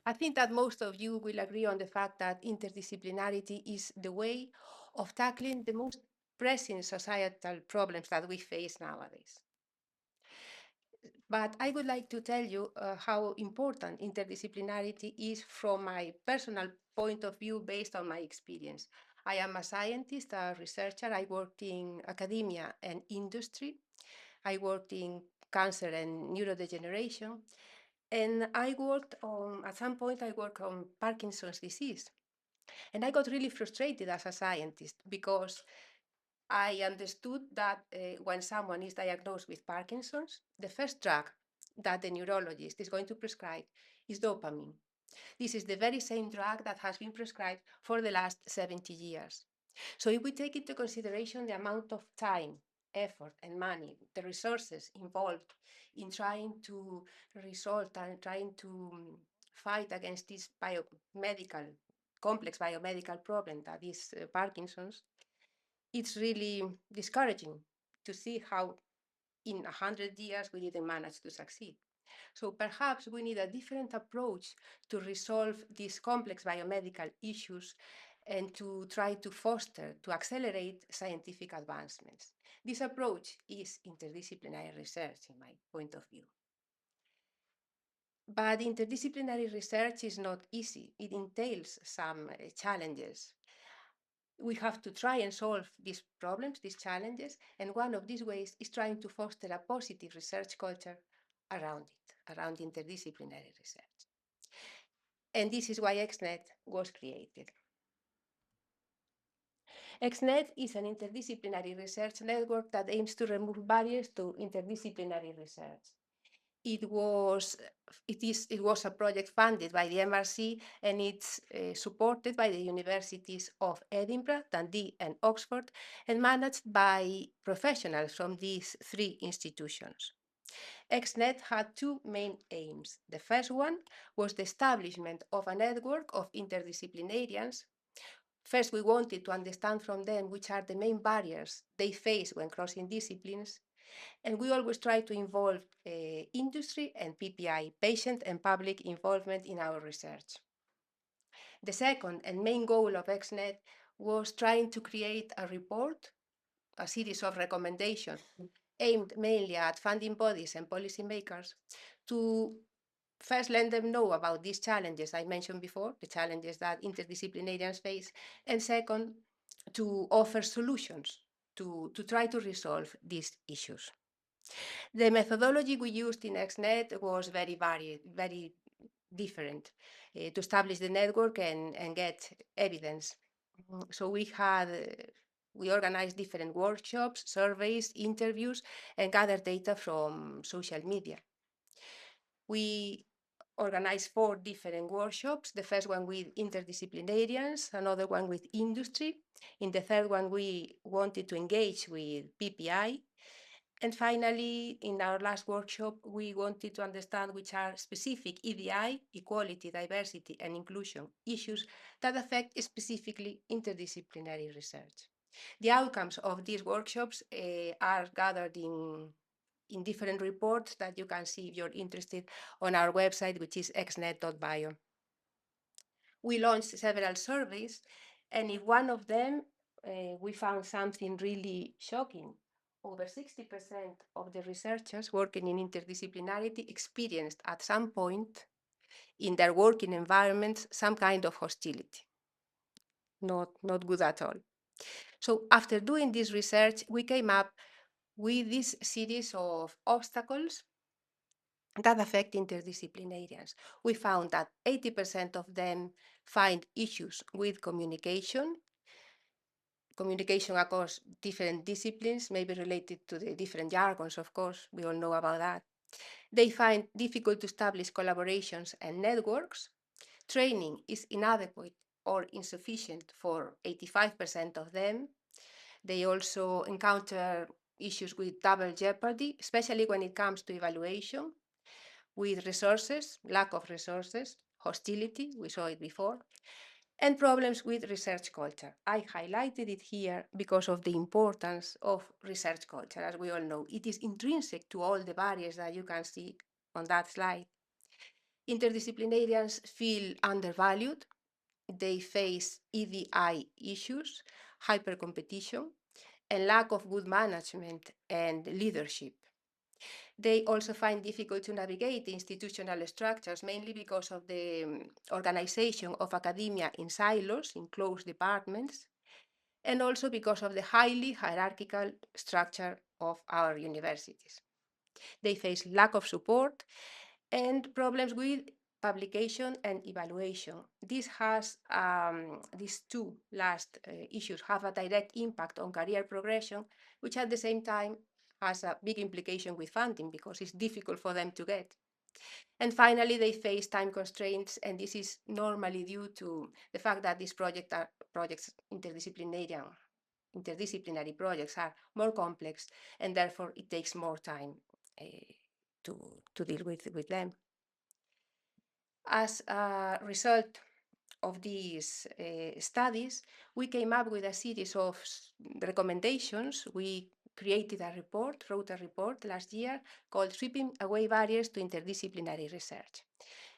I think that most of you will agree on the fact that interdisciplinarity is the way of tackling the most pressing societal problems that we face nowadays. But I would like to tell you how important interdisciplinarity is from my personal point of view based on my experience. I am a scientist, a researcher. I worked in academia and industry. I worked in cancer and neurodegeneration. And I worked on, at some point, I worked on Parkinson's disease. And I got really frustrated as a scientist because I understood that when someone is diagnosed with Parkinson's, the first drug that the neurologist is going to prescribe is dopamine. This is the very same drug that has been prescribed for the last 70 years. So if we take into consideration the amount of time, effort, and money, the resources involved in trying to resolve and trying to fight against this complex biomedical problem that is Parkinson's, it's really discouraging to see how in 100 years we didn't manage to succeed. So perhaps we need a different approach to resolve these complex biomedical issues and to try to foster, to accelerate scientific advancements. This approach is interdisciplinary research, in my point of view. But interdisciplinary research is not easy. It entails some challenges. We have to try and solve these problems, these challenges, and one of these ways is trying to foster a positive research culture around it, around interdisciplinary research. And this is why XNet was created. XNet is an interdisciplinary research network that aims to remove barriers to interdisciplinary research. It was a project funded by the MRC, and it's supported by the universities of Edinburgh, Dundee, and Oxford, and managed by professionals from these three institutions. XNet had two main aims. The first one was the establishment of a network of interdisciplinarians. First, we wanted to understand from them which are the main barriers they face when crossing disciplines. And we always try to involve industry and PPI, patient and public involvement in our research. The second and main goal of XNet was trying to create a report, a series of recommendations aimed mainly at funding bodies and policymakers to first let them know about these challenges I mentioned before, the challenges that interdisciplinarians face, and second, to offer solutions to try to resolve these issues. The methodology we used in XNet was very varied, very different to establish the network and get evidence. So we organized different workshops, surveys, interviews, and gathered data from social media. We organized 4 different workshops. The first one with interdisciplinarians, another one with industry. In the third one, we wanted to engage with PPI. And finally, in our last workshop, we wanted to understand which are specific EDI, equality, diversity, and inclusion issues that affect specifically interdisciplinary research. The outcomes of these workshops are gathered in different reports that you can see if you're interested on our website, which is xnet.bio. We launched several surveys, and in one of them, we found something really shocking. Over 60% of the researchers working in interdisciplinarity experienced at some point in their working environments some kind of hostility. Not good at all. So after doing this research, we came up with this series of obstacles that affect interdisciplinarians. We found that 80% of them find issues with communication across different disciplines, maybe related to the different jargons, of course, we all know about that. They find difficult to establish collaborations and networks. Training is inadequate or insufficient for 85% of them. They also encounter issues with double jeopardy, especially when it comes to evaluation, with resources, lack of resources, hostility, we saw it before, and problems with research culture. I highlighted it here because of the importance of research culture. As we all know, it is intrinsic to all the barriers that you can see on that slide. Interdisciplinarians feel undervalued. They face EDI issues, hypercompetition, and lack of good management and leadership. They also find difficult to navigate institutional structures, mainly because of the organization of academia in silos, in closed departments, and also because of the highly hierarchical structure of our universities. They face lack of support and problems with publication and evaluation. These two last issues have a direct impact on career progression, which at the same time has a big implication with funding because it's difficult for them to get. And finally, they face time constraints, and this is normally due to the fact that these projects, interdisciplinary projects, are more complex, and therefore it takes more time to deal with them. As a result of these studies, we came up with a series of recommendations. We wrote a report last year called Sweeping Away Barriers to Interdisciplinary Research.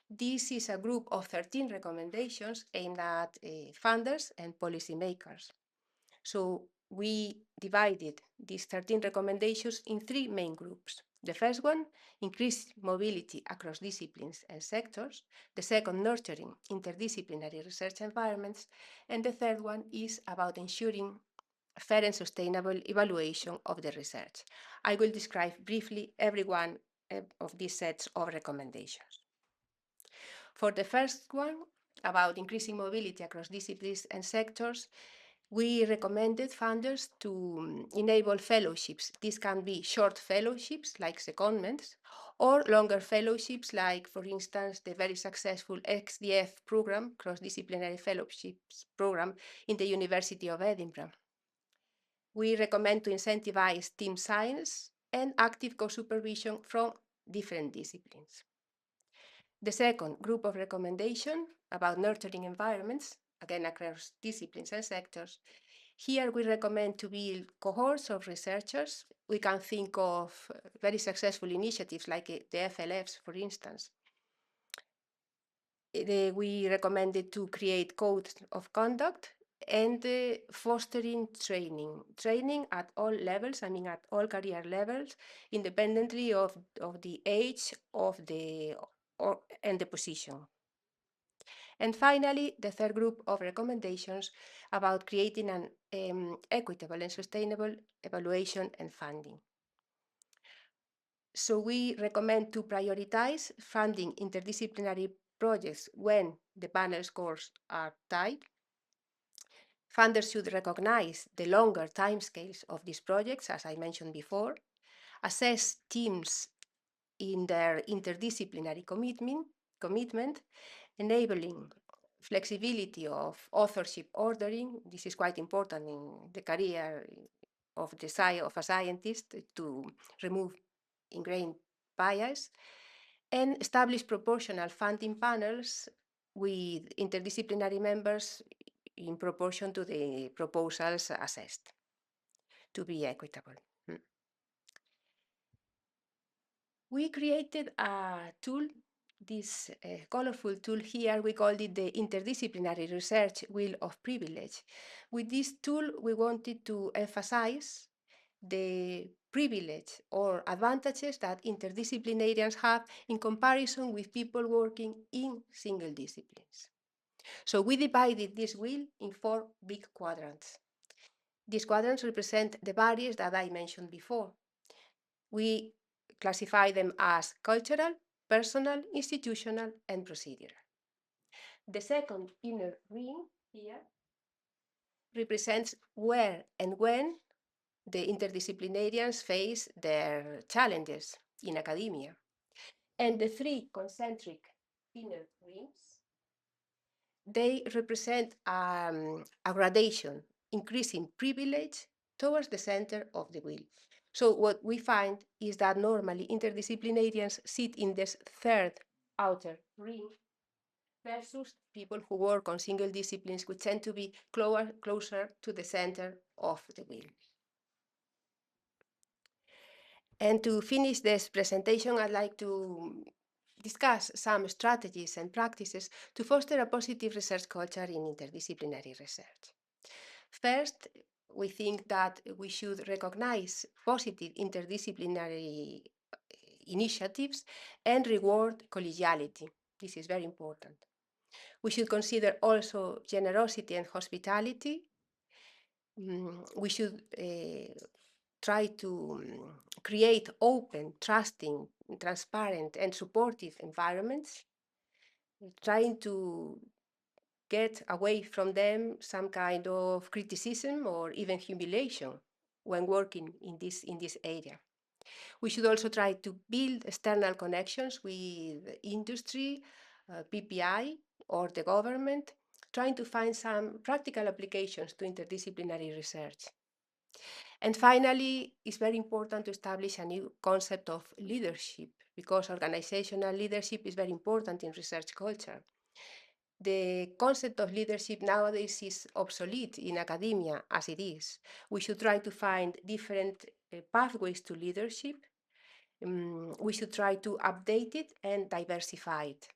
This is a group of 13 recommendations aimed at funders and policymakers. So we divided these 13 recommendations in 3 main groups. The first one, increased mobility across disciplines and sectors. The second, nurturing interdisciplinary research environments. And the third one is about ensuring fair and sustainable evaluation of the research. I will describe briefly every one of these sets of recommendations. For the first one, about increasing mobility across disciplines and sectors, we recommended funders to enable fellowships. These can be short fellowships like secondments, or longer fellowships like, for instance, the very successful XDF program, Cross-Disciplinary Fellowships program in the University of Edinburgh. We recommend to incentivize team science and active co-supervision from different disciplines. The second group of recommendation about nurturing environments, again across disciplines and sectors. Here we recommend to build cohorts of researchers. We can think of very successful initiatives like the FLFs, for instance. We recommended to create codes of conduct and fostering training at all levels, at all career levels, independently of the age and the position. And finally, the third group of recommendations about creating an equitable and sustainable evaluation and funding. So we recommend to prioritize funding interdisciplinary projects when the panel scores are tight. Funders should recognize the longer timescales of these projects, as I mentioned before, assess teams in their interdisciplinary commitment, enabling flexibility of authorship ordering. This is quite important in the career of a scientist to remove ingrained bias, and establish proportional funding panels with interdisciplinary members in proportion to the proposals assessed to be equitable. We created a tool, this colorful tool here. We called it the Interdisciplinary Research Wheel of Privilege. With this tool, we wanted to emphasize the privilege or advantages that interdisciplinarians have in comparison with people working in single disciplines. So we divided this wheel in 4 big quadrants. These quadrants represent the barriers that I mentioned before. We classify them as cultural, personal, institutional, and procedural. The second inner ring here represents where and when the interdisciplinarians face their challenges in academia. And the 3 concentric inner rings, they represent a gradation, increasing privilege towards the center of the wheel. So what we find is that normally interdisciplinarians sit in this third outer ring versus people who work on single disciplines, which tend to be closer to the center of the wheel. And to finish this presentation, I'd like to discuss some strategies and practices to foster a positive research culture in interdisciplinary research. First, we think that we should recognize positive interdisciplinary initiatives and reward collegiality. This is very important. We should consider also generosity and hospitality. We should try to create open, trusting, transparent, and supportive environments, trying to get away from them some kind of criticism or even humiliation when working in this area. We should also try to build external connections with industry, PPI, or the government, trying to find some practical applications to interdisciplinary research. And finally, it's very important to establish a new concept of leadership, because organizational leadership is very important in research culture. The concept of leadership nowadays is obsolete in academia as it is. We should try to find different pathways to leadership. We should try to update it and diversify it.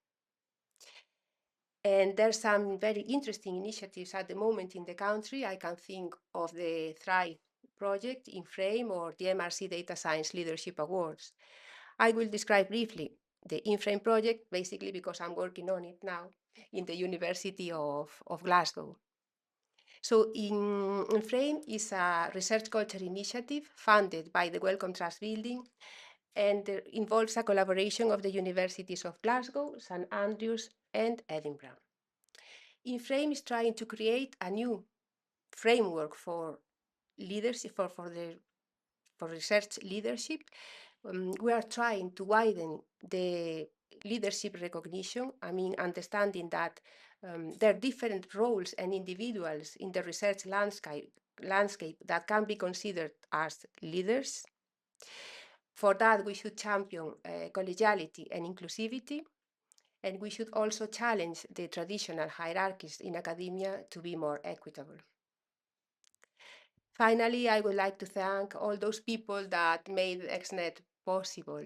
And there's some very interesting initiatives at the moment in the country. I can think of the Thrive project in Frame or the MRC Data Science Leadership Awards. I will describe briefly the InFrame project, basically because I'm working on it now in the University of Glasgow. So InFrame is a research culture initiative funded by the Wellcome Trust Building and involves a collaboration of the Universities of Glasgow, St Andrews, and Edinburgh. InFrame is trying to create a new framework for leadership, for research leadership. We are trying to widen the leadership recognition. I mean, understanding that there are different roles and individuals in the research landscape that can be considered as leaders. For that, we should champion collegiality and inclusivity, and we should also challenge the traditional hierarchies in academia to be more equitable. Finally, I would like to thank all those people that made XNet possible.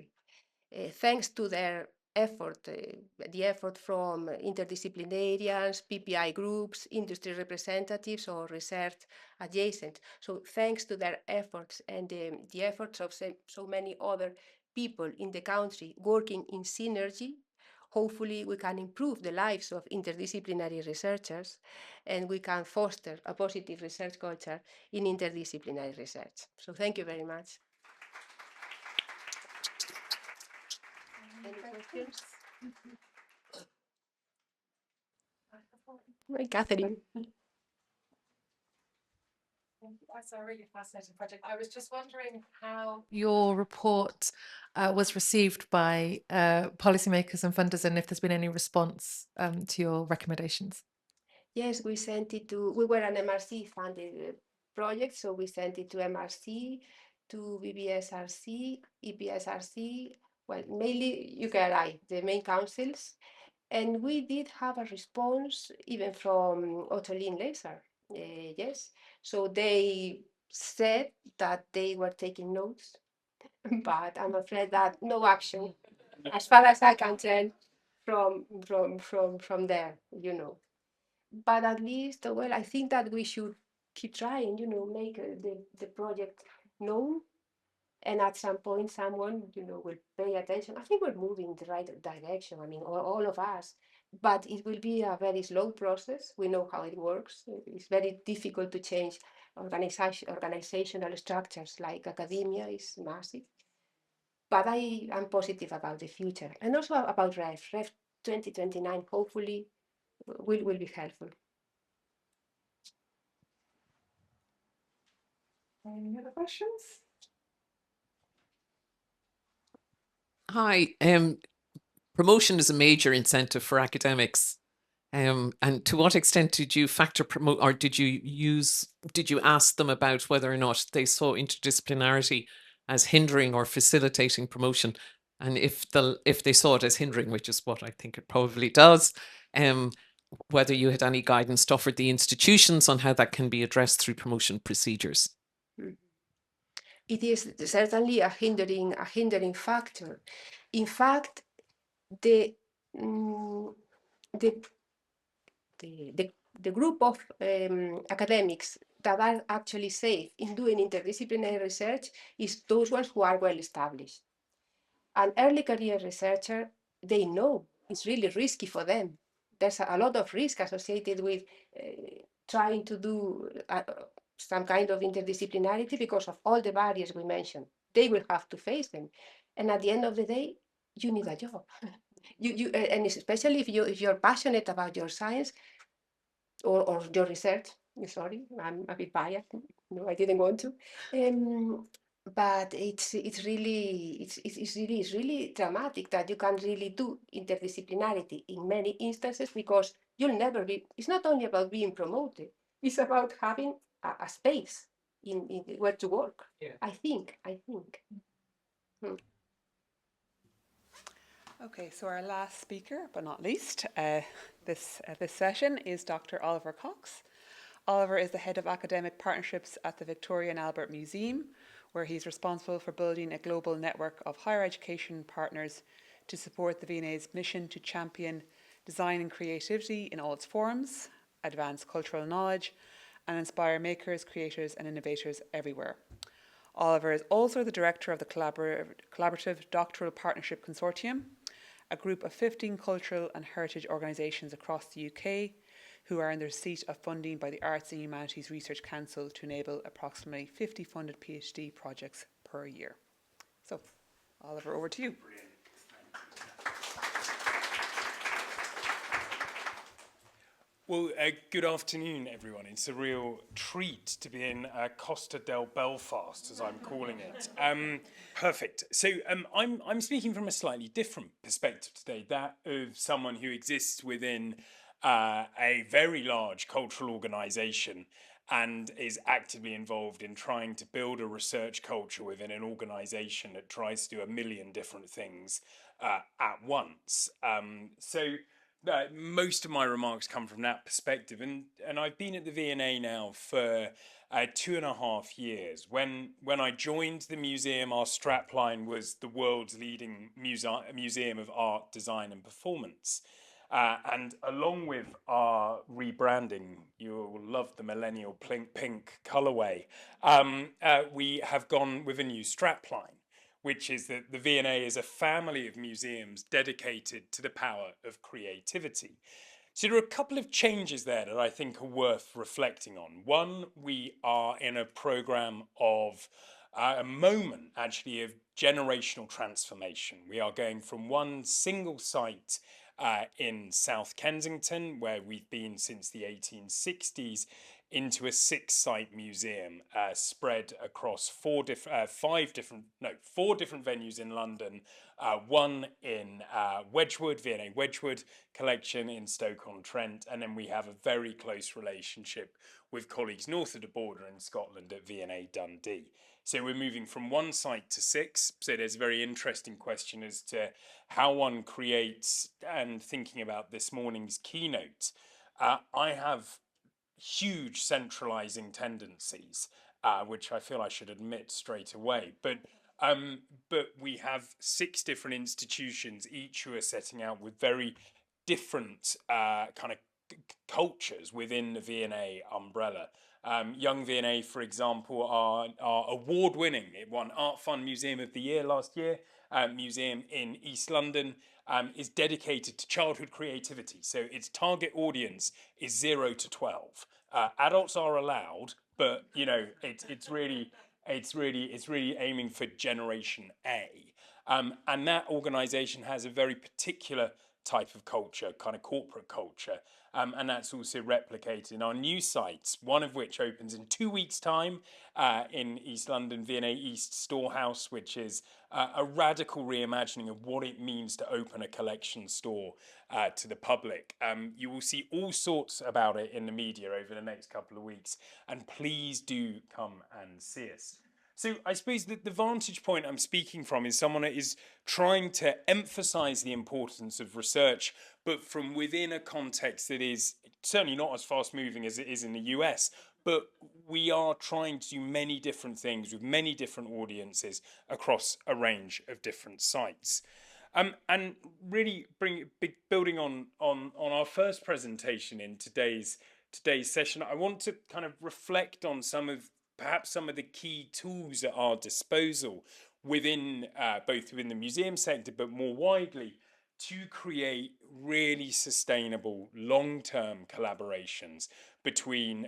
Thanks to their effort, the effort from interdisciplinarians, PPI groups, industry representatives, or research adjacent. So thanks to their efforts and the efforts of so many other people in the country working in synergy, hopefully we can improve the lives of interdisciplinary researchers and we can foster a positive research culture in interdisciplinary research. So thank you very much. Any questions? Katherine. That's a really fascinating project. I was just wondering how your report was received by policymakers and funders, and if there's been any response to your recommendations. Yes, we sent it to, we were an MRC funded project, so we sent it to MRC, to BBSRC, EPSRC, well, mainly UKRI, the main councils. And we did have a response even from Otolin Laser, yes. So they said that they were taking notes, but I'm afraid that no action, as far as I can tell, from there, you know. But at least, well, I think that we should keep trying, you know, make the project known. And at some point, someone, you know, will pay attention. I think we're moving in the right direction. I mean, all of us. But it will be a very slow process. We know how it works. It's very difficult to change organizational structures like academia is massive. But I am positive about the future. And also about REF 2029, hopefully, will be helpful. Any other questions? Hi. Promotion is a major incentive for academics And to what extent did you factor promote, or did you ask them about whether or not they saw interdisciplinarity as hindering or facilitating promotion? And if they saw it as hindering, which is what I think it probably does, whether you had any guidance to offer the institutions on how that can be addressed through promotion procedures. It is certainly a hindering factor. In fact, the group of academics that are actually safe in doing interdisciplinary research is those ones who are well established. An early career researcher, they know it's really risky for them. There's a lot of risk associated with trying to do some kind of interdisciplinarity because of all the barriers we mentioned. They will have to face them. And at the end of the day, you need a job. And especially if you're passionate about your science or your research. Sorry, I'm a bit biased. No, I didn't want to. But it's really dramatic that you can't really do interdisciplinarity in many instances because you'll never be. It's not only about being promoted; it's about having a space in where to work. Yeah. I think. Okay, so our last speaker, but not least, this session is Dr. Oliver Cox. Oliver is the head of academic partnerships at the Victoria and Albert Museum, where he's responsible for building a global network of higher education partners to support the V&A's mission to champion design and creativity in all its forms, advance cultural knowledge, and inspire makers, creators, and innovators everywhere. Oliver is also the director of the Collaborative Doctoral Partnership Consortium, a group of 15 cultural and heritage organisations across the UK who are in the receipt of funding by the Arts and Humanities Research Council to enable approximately 50 funded PhD projects per year. So, Oliver, over to you. Well, good afternoon, everyone. It's a real treat to be in Costa del Belfast, as I'm calling it. Perfect. So I'm speaking from a slightly different perspective today, that of someone who exists within a very large cultural organisation and is actively involved in trying to build a research culture within an organisation that tries to do a million different things at once. Most of my remarks come from that perspective, and I've been at the V&A now for 2.5 years. When I joined the museum, our strapline was the world's leading museum of art, design and performance. And along with our rebranding, you will love the millennial pink colourway, we have gone with a new strapline, which is that the V&A is a family of museums dedicated to the power of creativity. So there are a couple of changes there that I think are worth reflecting on. One, we are in a programme of a moment, actually, of generational transformation. We are going from one single site in South Kensington, where we've been since the 1860s, into a 6-site museum spread across 4 different venues in London, one in Wedgwood, V&A Wedgwood collection in Stoke-on-Trent, and then we have a very close relationship with colleagues north of the border in Scotland at V&A Dundee. So we're moving from 1 site to 6. So there's a very interesting question as to how one creates, and thinking about this morning's keynote, I have huge centralizing tendencies, which I feel I should admit straight away. But we have 6 different institutions, each who are setting out with very different kind of cultures within the V&A umbrella. Young V&A, for example, are award-winning. It won Art Fund Museum of the Year last year. Museum in East London is dedicated to childhood creativity. So its target audience is 0 to 12. Adults are allowed, but you know it's really aiming for Generation A. And that organisation has a very particular type of culture, kind of corporate culture. And that's also replicated in our new sites, one of which opens in 2 weeks' time in East London, V&A East Storehouse, which is a radical reimagining of what it means to open a collection store to the public. You will see all sorts about it in the media over the next couple of weeks, and please do come and see us. So I suppose that the vantage point I'm speaking from is someone that is trying to emphasize the importance of research, but from within a context that is certainly not as fast moving as it is in the US. But we are trying to do many different things with many different audiences across a range of different sites. And really building on our first presentation in today's session, I want to kind of reflect on perhaps some of the key tools at our disposal within both within the museum sector, but more widely, to create really sustainable long-term collaborations between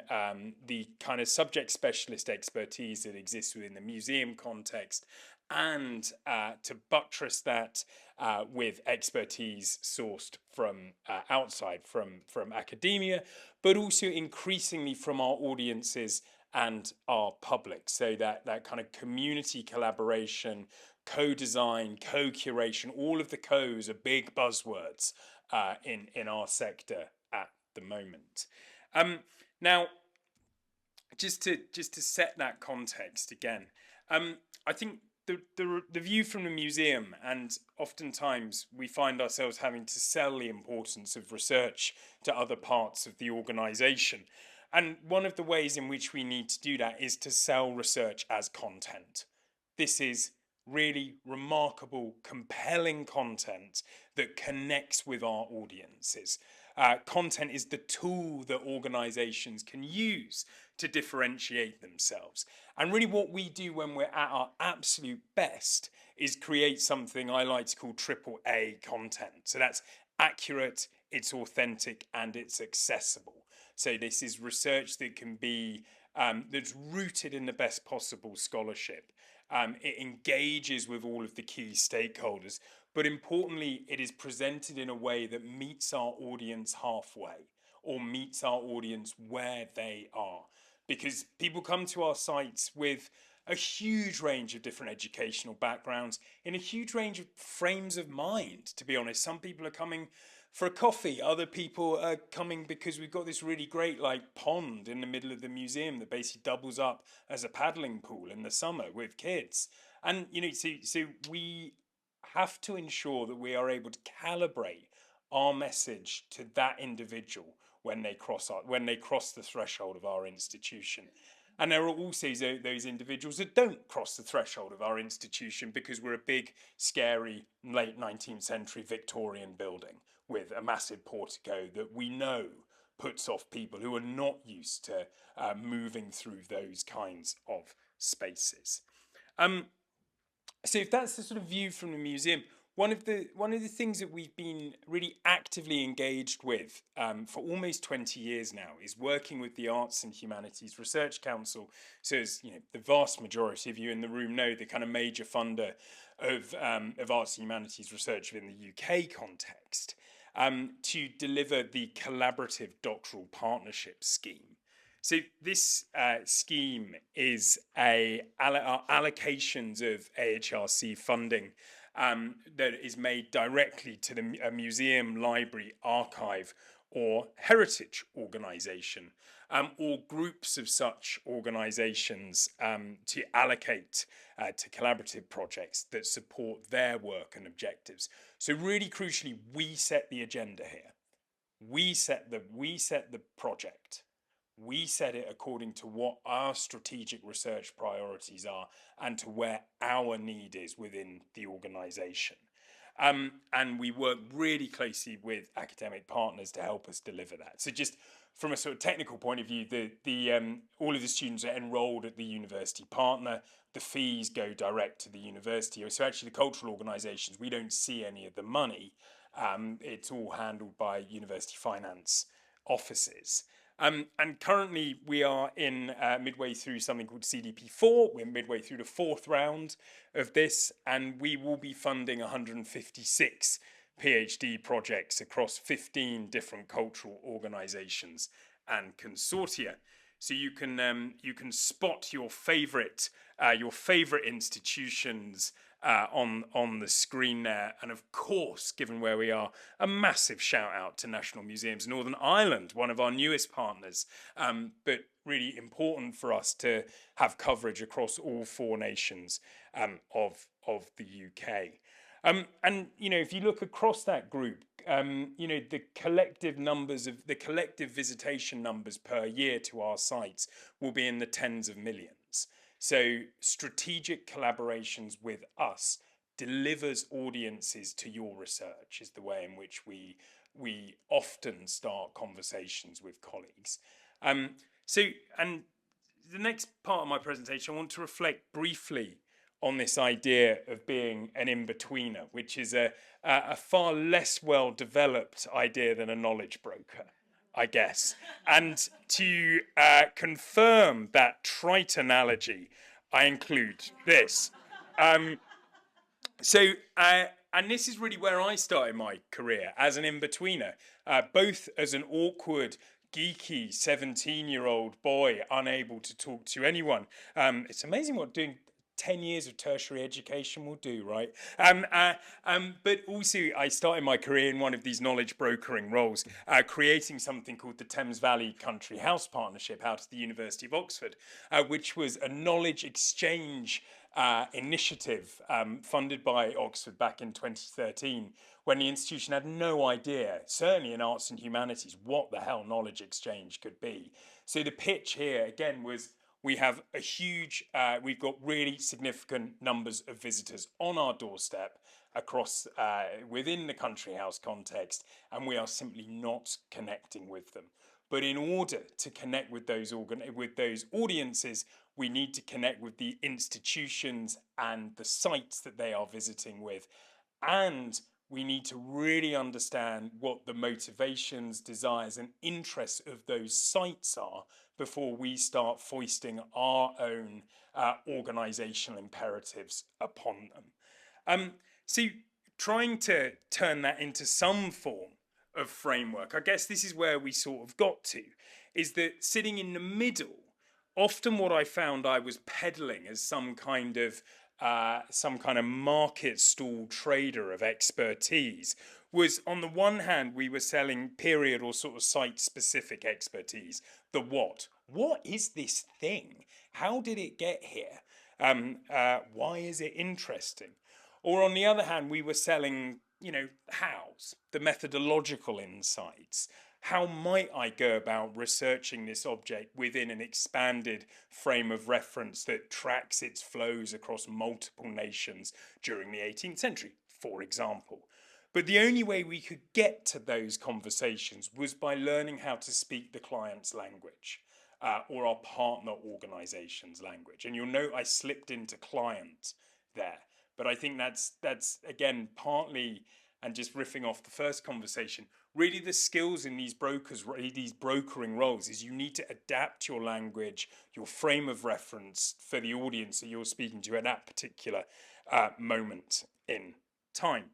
the kind of subject specialist expertise that exists within the museum context, and to buttress that with expertise sourced from outside, from academia, but also increasingly from our audiences and our public. So that kind of community collaboration, co-design, co-curation, all of the co's are big buzzwords in our sector at the moment. Now, just to set that context again, I think the view from the museum, and oftentimes we find ourselves having to sell the importance of research to other parts of the organisation. And one of the ways in which we need to do that is to sell research as content. This is really remarkable, compelling content that connects with our audiences. Content is the tool that organisations can use to differentiate themselves. And really what we do when we're at our absolute best is create something I like to call AAA content. So that's accurate, it's authentic, and it's accessible. So this is research that can be, that's rooted in the best possible scholarship. It engages with all of the key stakeholders, but importantly, it is presented in a way that meets our audience halfway, or meets our audience where they are. Because people come to our sites with a huge range of different educational backgrounds, in a huge range of frames of mind, to be honest. Some people are coming for a coffee, other people are coming because we've got this really great pond in the middle of the museum that basically doubles up as a paddling pool in the summer with kids. And so we have to ensure that we are able to calibrate our message to that individual when they cross the threshold of our institution. And there are also those individuals that don't cross the threshold of our institution because we're a big, scary, late 19th century Victorian building with a massive portico that we know puts off people who are not used to moving through those kinds of spaces. So if that's the sort of view from the museum, one of the things that we've been really actively engaged with for almost 20 years now is working with the Arts and Humanities Research Council. So as the vast majority of you in the room know, the kind of major funder of arts and humanities research within the UK context, to deliver the collaborative doctoral partnership scheme. So this scheme is allocations of AHRC funding that is made directly to a museum, library, archive, or heritage organisation, or groups of such organisations to allocate to collaborative projects that support their work and objectives. So really crucially, we set the agenda here. We set the project. We set it according to what our strategic research priorities are and to where our need is within the organisation. And we work really closely with academic partners to help us deliver that. So just from a sort of technical point of view, all of the students are enrolled at the university partner. The fees go direct to the university. So actually the cultural organisations, we don't see any of the money. It's all handled by university finance offices. And currently we are in midway through something called CDP4. We're midway through the fourth round of this, and we will be funding 156 PhD projects across 15 different cultural organisations and consortia. So you can spot your favourite institutions on the screen there. And of course, given where we are, a massive shout out to National Museums Northern Ireland, one of our newest partners, but really important for us to have coverage across all 4 nations of the UK. And if you look across that group, the collective visitation numbers per year to our sites will be in the tens of millions. So strategic collaborations with us delivers audiences to your research is the way in which we often start conversations with colleagues. And the next part of my presentation, I want to reflect briefly on this idea of being an in-betweener, which is a far less well-developed idea than a knowledge broker, I guess. And to confirm that trite analogy, I include this. And this is really where I started my career, as an in-betweener, both as an awkward, geeky 17-year-old boy unable to talk to anyone. It's amazing what doing 10 years of tertiary education will do, right? But also, I started my career in one of these knowledge brokering roles, creating something called the Thames Valley Country House Partnership out of the University of Oxford, which was a knowledge exchange initiative funded by Oxford back in 2013, when the institution had no idea, certainly in arts and humanities, what the hell knowledge exchange could be. So the pitch here, again, was we have a huge, we've got really significant numbers of visitors on our doorstep across, within the country house context, and we are simply not connecting with them. But in order to connect with those audiences, we need to connect with the institutions and the sites that they are visiting with. And we need to really understand what the motivations, desires, and interests of those sites are before we start foisting our own organisational imperatives upon them. So trying to turn that into some form of framework, I guess this is where we sort of got to, is that sitting in the middle, often what I found I was peddling as some kind of market stall trader of expertise was, on the one hand, we were selling period or sort of site-specific expertise. The what? What is this thing? How did it get here? Why is it interesting? Or on the other hand, we were selling, hows, the methodological insights. How might I go about researching this object within an expanded frame of reference that tracks its flows across multiple nations during the 18th century, for example? But the only way we could get to those conversations was by learning how to speak the client's language, or our partner organisation's language. And you'll note I slipped into client there. But I think that's again, partly, and just riffing off the first conversation, really the skills in these brokering roles is you need to adapt your language, your frame of reference for the audience that you're speaking to at that particular moment in time.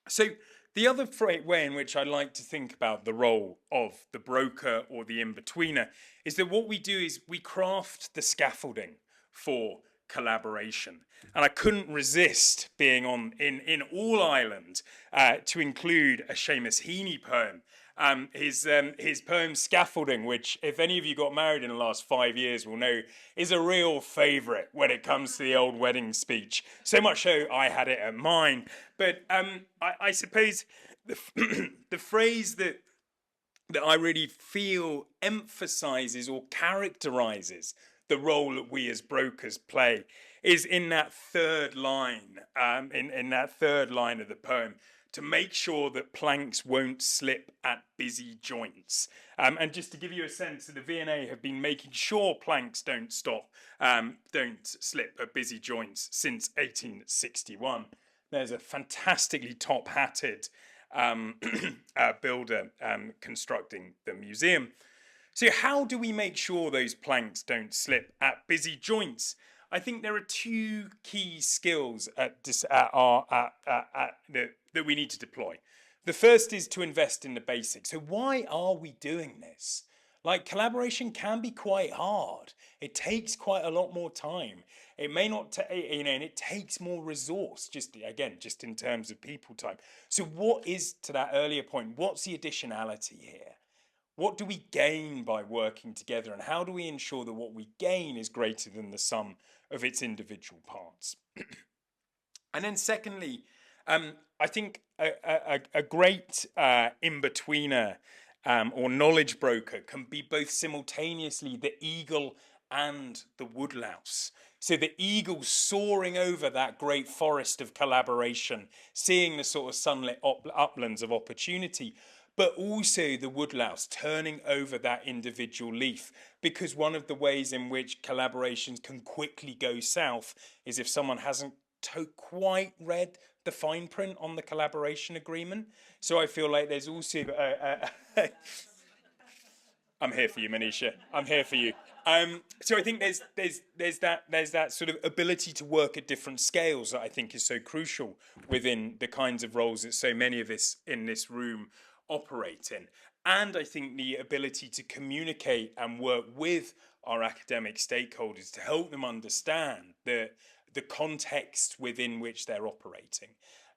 So the other way in which I like to think about the role of the broker or the in-betweener is that what we do is we craft the scaffolding for collaboration. And I couldn't resist being in All Ireland to include a Seamus Heaney poem. His poem Scaffolding, which if any of you got married in the last 5 years will know is a real favourite when it comes to the old wedding speech. So much so I had it at mine. But I suppose the phrase that I really feel emphasises or characterises the role that we as brokers play is in that third line, in that third line of the poem, to make sure that planks won't slip at busy joints. And just to give you a sense, the V&A have been making sure planks don't slip at busy joints since 1861. There's a fantastically top-hatted builder constructing the museum. So how do we make sure those planks don't slip at busy joints? I think there are two key skills that we need to deploy. The first is to invest in the basics. So why are we doing this? Like, collaboration can be quite hard. It takes quite a lot more time. It may not, and it takes more resource, just in terms of people time. So what is, to that earlier point, what's the additionality here? What do we gain by working together, and how do we ensure that what we gain is greater than the sum of its individual parts? And then secondly, I think a great in-betweener or knowledge broker can be both simultaneously the eagle and the woodlouse. So the eagle soaring over that great forest of collaboration, seeing the sort of sunlit uplands of opportunity, but also the woodlouse turning over that individual leaf. Because one of the ways in which collaborations can quickly go south is if someone hasn't quite read the fine print on the collaboration agreement. So I feel like there's also I'm here for you, Maneesha. I'm here for you. So I think there's that sort of ability to work at different scales that I think is so crucial within the kinds of roles that so many of us in this room operate in. And I think the ability to communicate and work with our academic stakeholders to help them understand the context within which they're operating,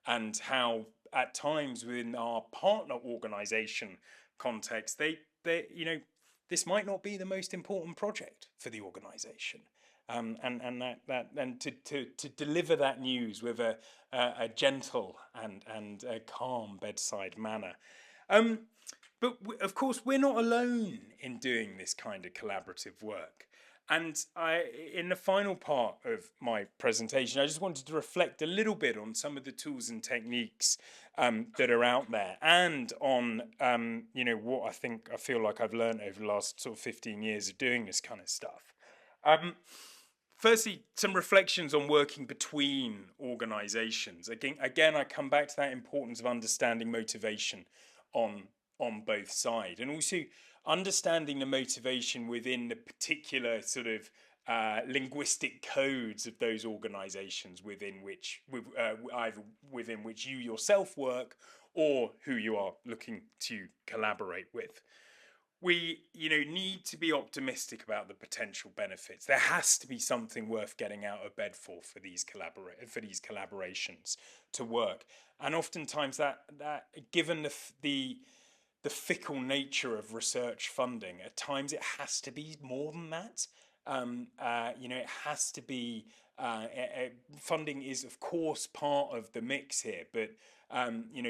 and how at times within our partner organisation context, they this might not be the most important project for the organisation, and to deliver that news with a gentle and a calm bedside manner. But of course, we're not alone in doing this kind of collaborative work. And in the final part of my presentation, I just wanted to reflect a little bit on some of the tools and techniques that are out there, and on what I feel like I've learned over the last sort of 15 years of doing this kind of stuff. Firstly, some reflections on working between organisations. Again, I come back to that importance of understanding motivation on both sides, and also understanding the motivation within the particular sort of linguistic codes of those organisations within which either within which you yourself work or who you are looking to collaborate with. We need to be optimistic about the potential benefits. There has to be something worth getting out of bed for these collaborations to work, and oftentimes that given the fickle nature of research funding, at times it has to be more than that. It has to be funding is of course part of the mix here, but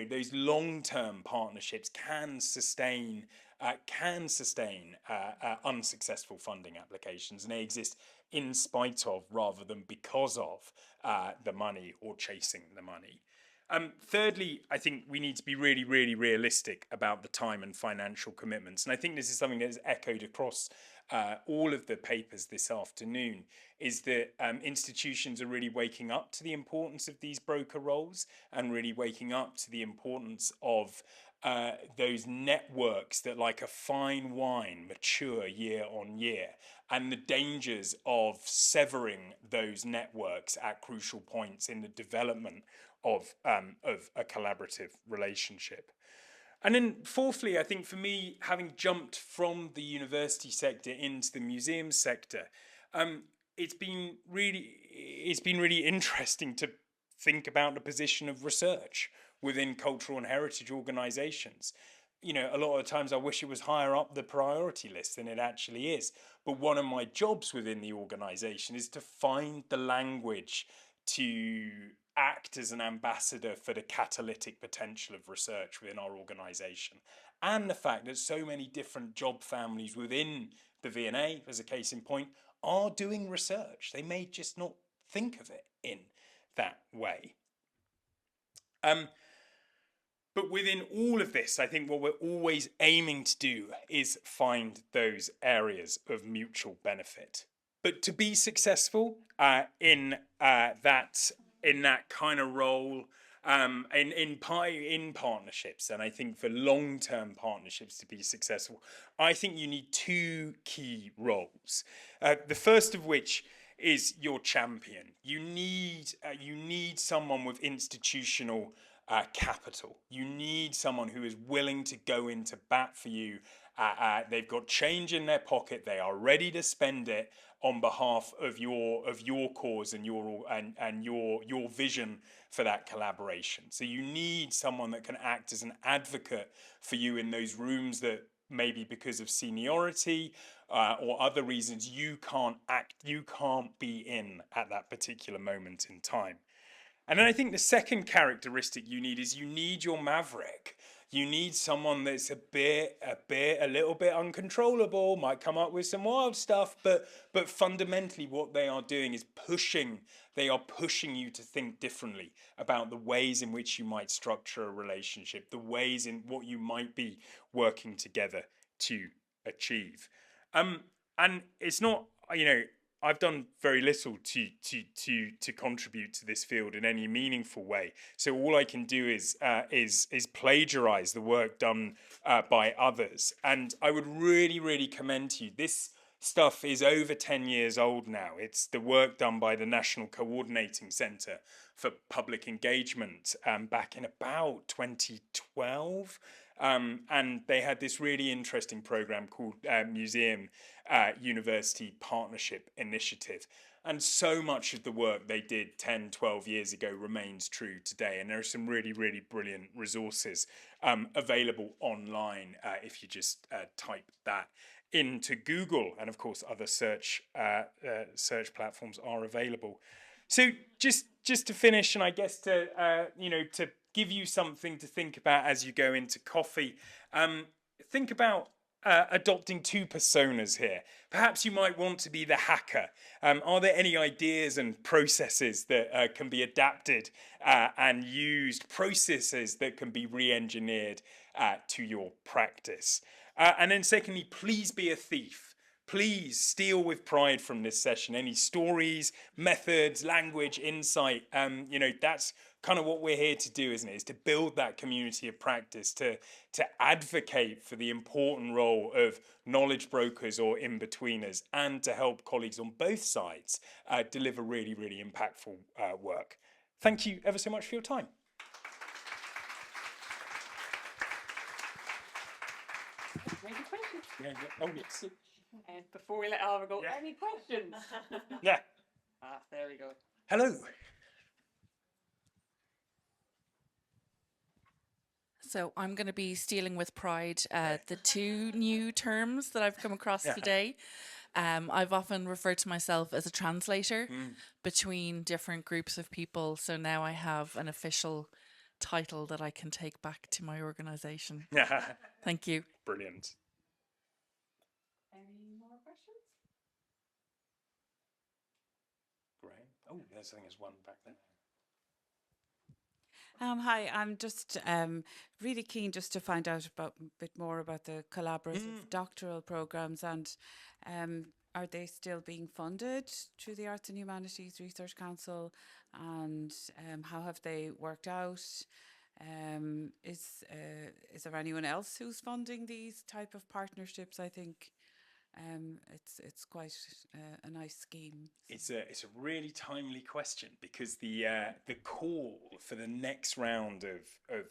those long-term partnerships can sustain unsuccessful funding applications, and they exist in spite of rather than because of the money or chasing the money. Thirdly, I think we need to be really, really realistic about the time and financial commitments. And I think this is something that is echoed across all of the papers this afternoon, is that institutions are really waking up to the importance of these broker roles, and really waking up to the importance of those networks that, like a fine wine, mature year on year, and the dangers of severing those networks at crucial points in the development of a collaborative relationship. And then fourthly, I think for me, having jumped from the university sector into the museum sector, it's been really interesting to think about the position of research within cultural and heritage organisations. A lot of the times I wish it was higher up the priority list than it actually is. But one of my jobs within the organisation is to find the language to act as an ambassador for the catalytic potential of research within our organisation, and the fact that so many different job families within the V&A, as a case in point, are doing research. They may just not think of it in that way. But within all of this, I think what we're always aiming to do is find those areas of mutual benefit. But to be successful in that kind of role, in partnerships, and I think for long-term partnerships to be successful, I think you need two key roles. The first of which is your champion. You need someone with institutional capital. You need someone who is willing to go into bat for you. They've got change in their pocket. They are ready to spend it on behalf of your cause and your vision for that collaboration. So you need someone that can act as an advocate for you in those rooms that maybe because of seniority or other reasons you can't be in at that particular moment in time. And then I think the second characteristic you need your maverick. You need someone that's a little bit uncontrollable, might come up with some wild stuff, but fundamentally what they are doing is pushing you to think differently about the ways in which you might structure a relationship, the ways in what you might be working together to achieve. And it's not, I've done very little to contribute to this field in any meaningful way. So all I can do is plagiarize the work done by others. And I would really, really commend to you. This stuff is over 10 years old now. It's the work done by the National Coordinating Centre for Public Engagement back in about 2012. And they had this really interesting program called Museum University Partnership Initiative. And so much of the work they did 10, 12 years ago remains true today. And there are some really, really brilliant resources available online if you just type that into Google. And of course, other search platforms are available. So just to finish, and I guess to give you something to think about as you go into coffee, think about adopting two personas here. Perhaps you might want to be the hacker. Are there any ideas and processes that can be adapted and used, processes that can be re-engineered to your practice? And then secondly, please be a thief. Please steal with pride from this session. Any stories, methods, language, insight, that's kind of what we're here to do, isn't it? Is to build that community of practice, to advocate for the important role of knowledge brokers or in-betweeners, and to help colleagues on both sides deliver really, really impactful work. Thank you ever so much for your time. Yeah. Oh, yes. And before we let Oliver go, any questions? Yeah. There we go. Hello. So I'm going to be stealing with pride the two new terms that I've come across today. I've often referred to myself as a translator between different groups of people. So now I have an official title that I can take back to my organisation. Thank you. Brilliant. Any more questions? Great. Oh, I think there's one back there. Hi, I'm just really keen just to find out a bit more about the collaborative doctoral programs, and are they still being funded through the Arts and Humanities Research Council, and how have they worked out? Is there anyone else who's funding these type of partnerships? I think it's quite a nice scheme. It's a really timely question, because the call for the next round of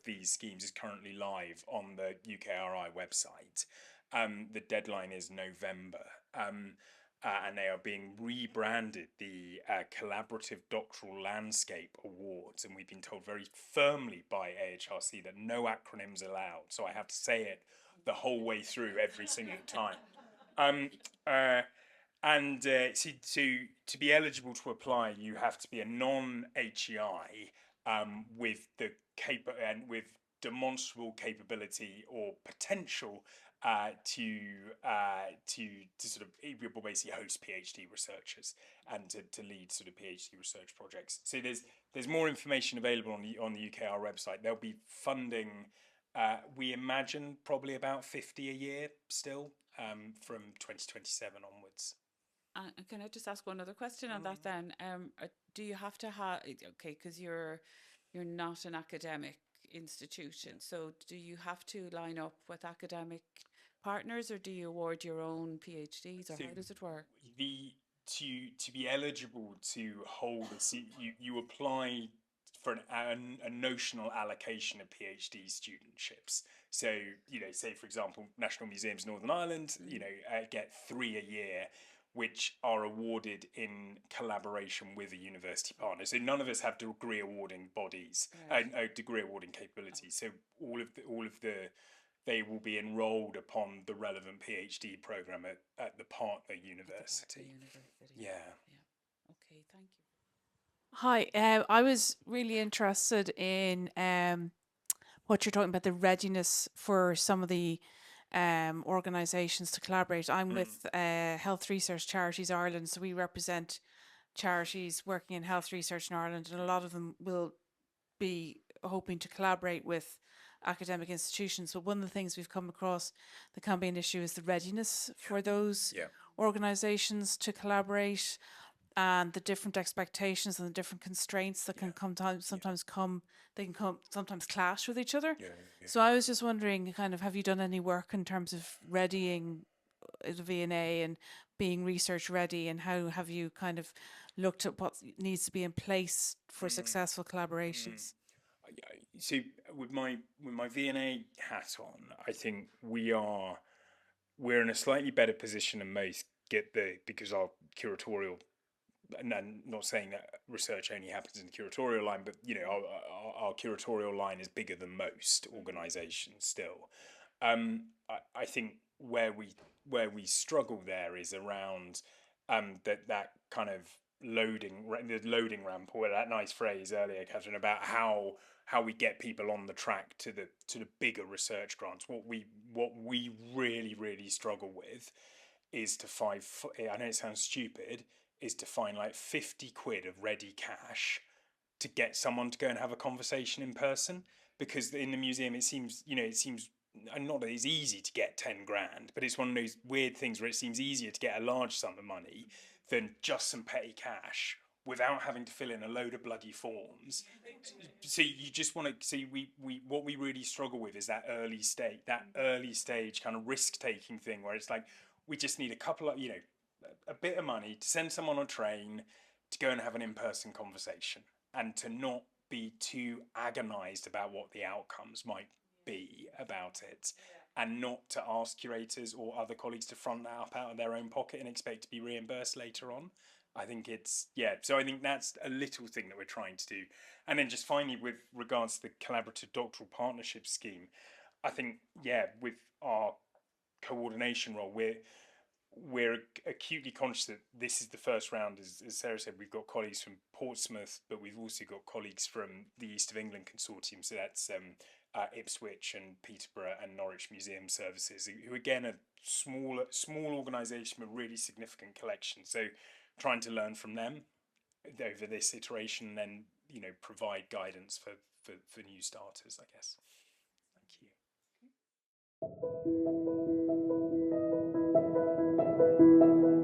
these schemes is currently live on the UKRI website. The deadline is November, and they are being rebranded the Collaborative Doctoral Landscape Awards, and we've been told very firmly by AHRC that no acronyms allowed, so I have to say it the whole way through every single time. To be eligible to apply, you have to be a non-HEI with with demonstrable capability or potential to sort of basically host PhD researchers and to lead sort of PhD research projects. So there's more information available on the UKR website. There'll be funding. We imagine probably about 50 a year still. From 2027 onwards. Can I just ask one other question on that then? Do you have to have, because you're not an academic institution, so do you have to line up with academic partners, or do you award your own PhDs, or how does it work? to be eligible to hold a seat, you apply for a notional allocation of PhD studentships. So, say for example, National Museums Northern Ireland, get 3 a year, which are awarded in collaboration with a university partner. So none of us have degree awarding bodies, degree awarding capabilities. So all of the they will be enrolled upon the relevant PhD program at the partner university. Yeah. Okay, thank you. Hi, I was really interested in what you're talking about, the readiness for some of the organisations to collaborate. I'm with Health Research Charities Ireland, so we represent charities working in health research in Ireland, and a lot of them will be hoping to collaborate with academic institutions. But one of the things we've come across that can be an issue is the readiness for those organisations to collaborate, and the different expectations and the different constraints that can sometimes clash with each other. So I was just wondering, kind of, have you done any work in terms of readying the V&A and being research ready, and how have you kind of looked at what needs to be in place for successful collaborations? So with my V&A hat on, I think we're in a slightly better position than most because our curatorial, and I'm not saying that research only happens in the curatorial line, but our curatorial line is bigger than most organisations still. I think where we struggle there is around that kind of the loading ramp, or that nice phrase earlier, Catherine, about how we get people on the track to the bigger research grants. What we really struggle with is to find, I know it sounds stupid, is to find like 50 quid of ready cash to get someone to go and have a conversation in person. Because in the museum it seems not that it's easy to get 10 grand, but it's one of those weird things where it seems easier to get a large sum of money than just some petty cash without having to fill in a load of bloody forms. So you just want to see, what we really struggle with is that early stage kind of risk-taking thing where it's like, we just need a couple of, a bit of money to send someone on a train to go and have an in-person conversation, and to not be too agonized about what the outcomes might be about it, and not to ask curators or other colleagues to front that up out of their own pocket and expect to be reimbursed later on. I think so I think that's a little thing that we're trying to do. And then just finally, with regards to the collaborative doctoral partnership scheme, I think, with our coordination role, we're acutely conscious that this is the first round. As Sarah said, we've got colleagues from Portsmouth, but we've also got colleagues from the East of England Consortium. So that's Ipswich and Peterborough and Norwich Museum Services, who again are small organisation with really significant collections. So trying to learn from them over this iteration, and then provide guidance for new starters, I guess. Thank you.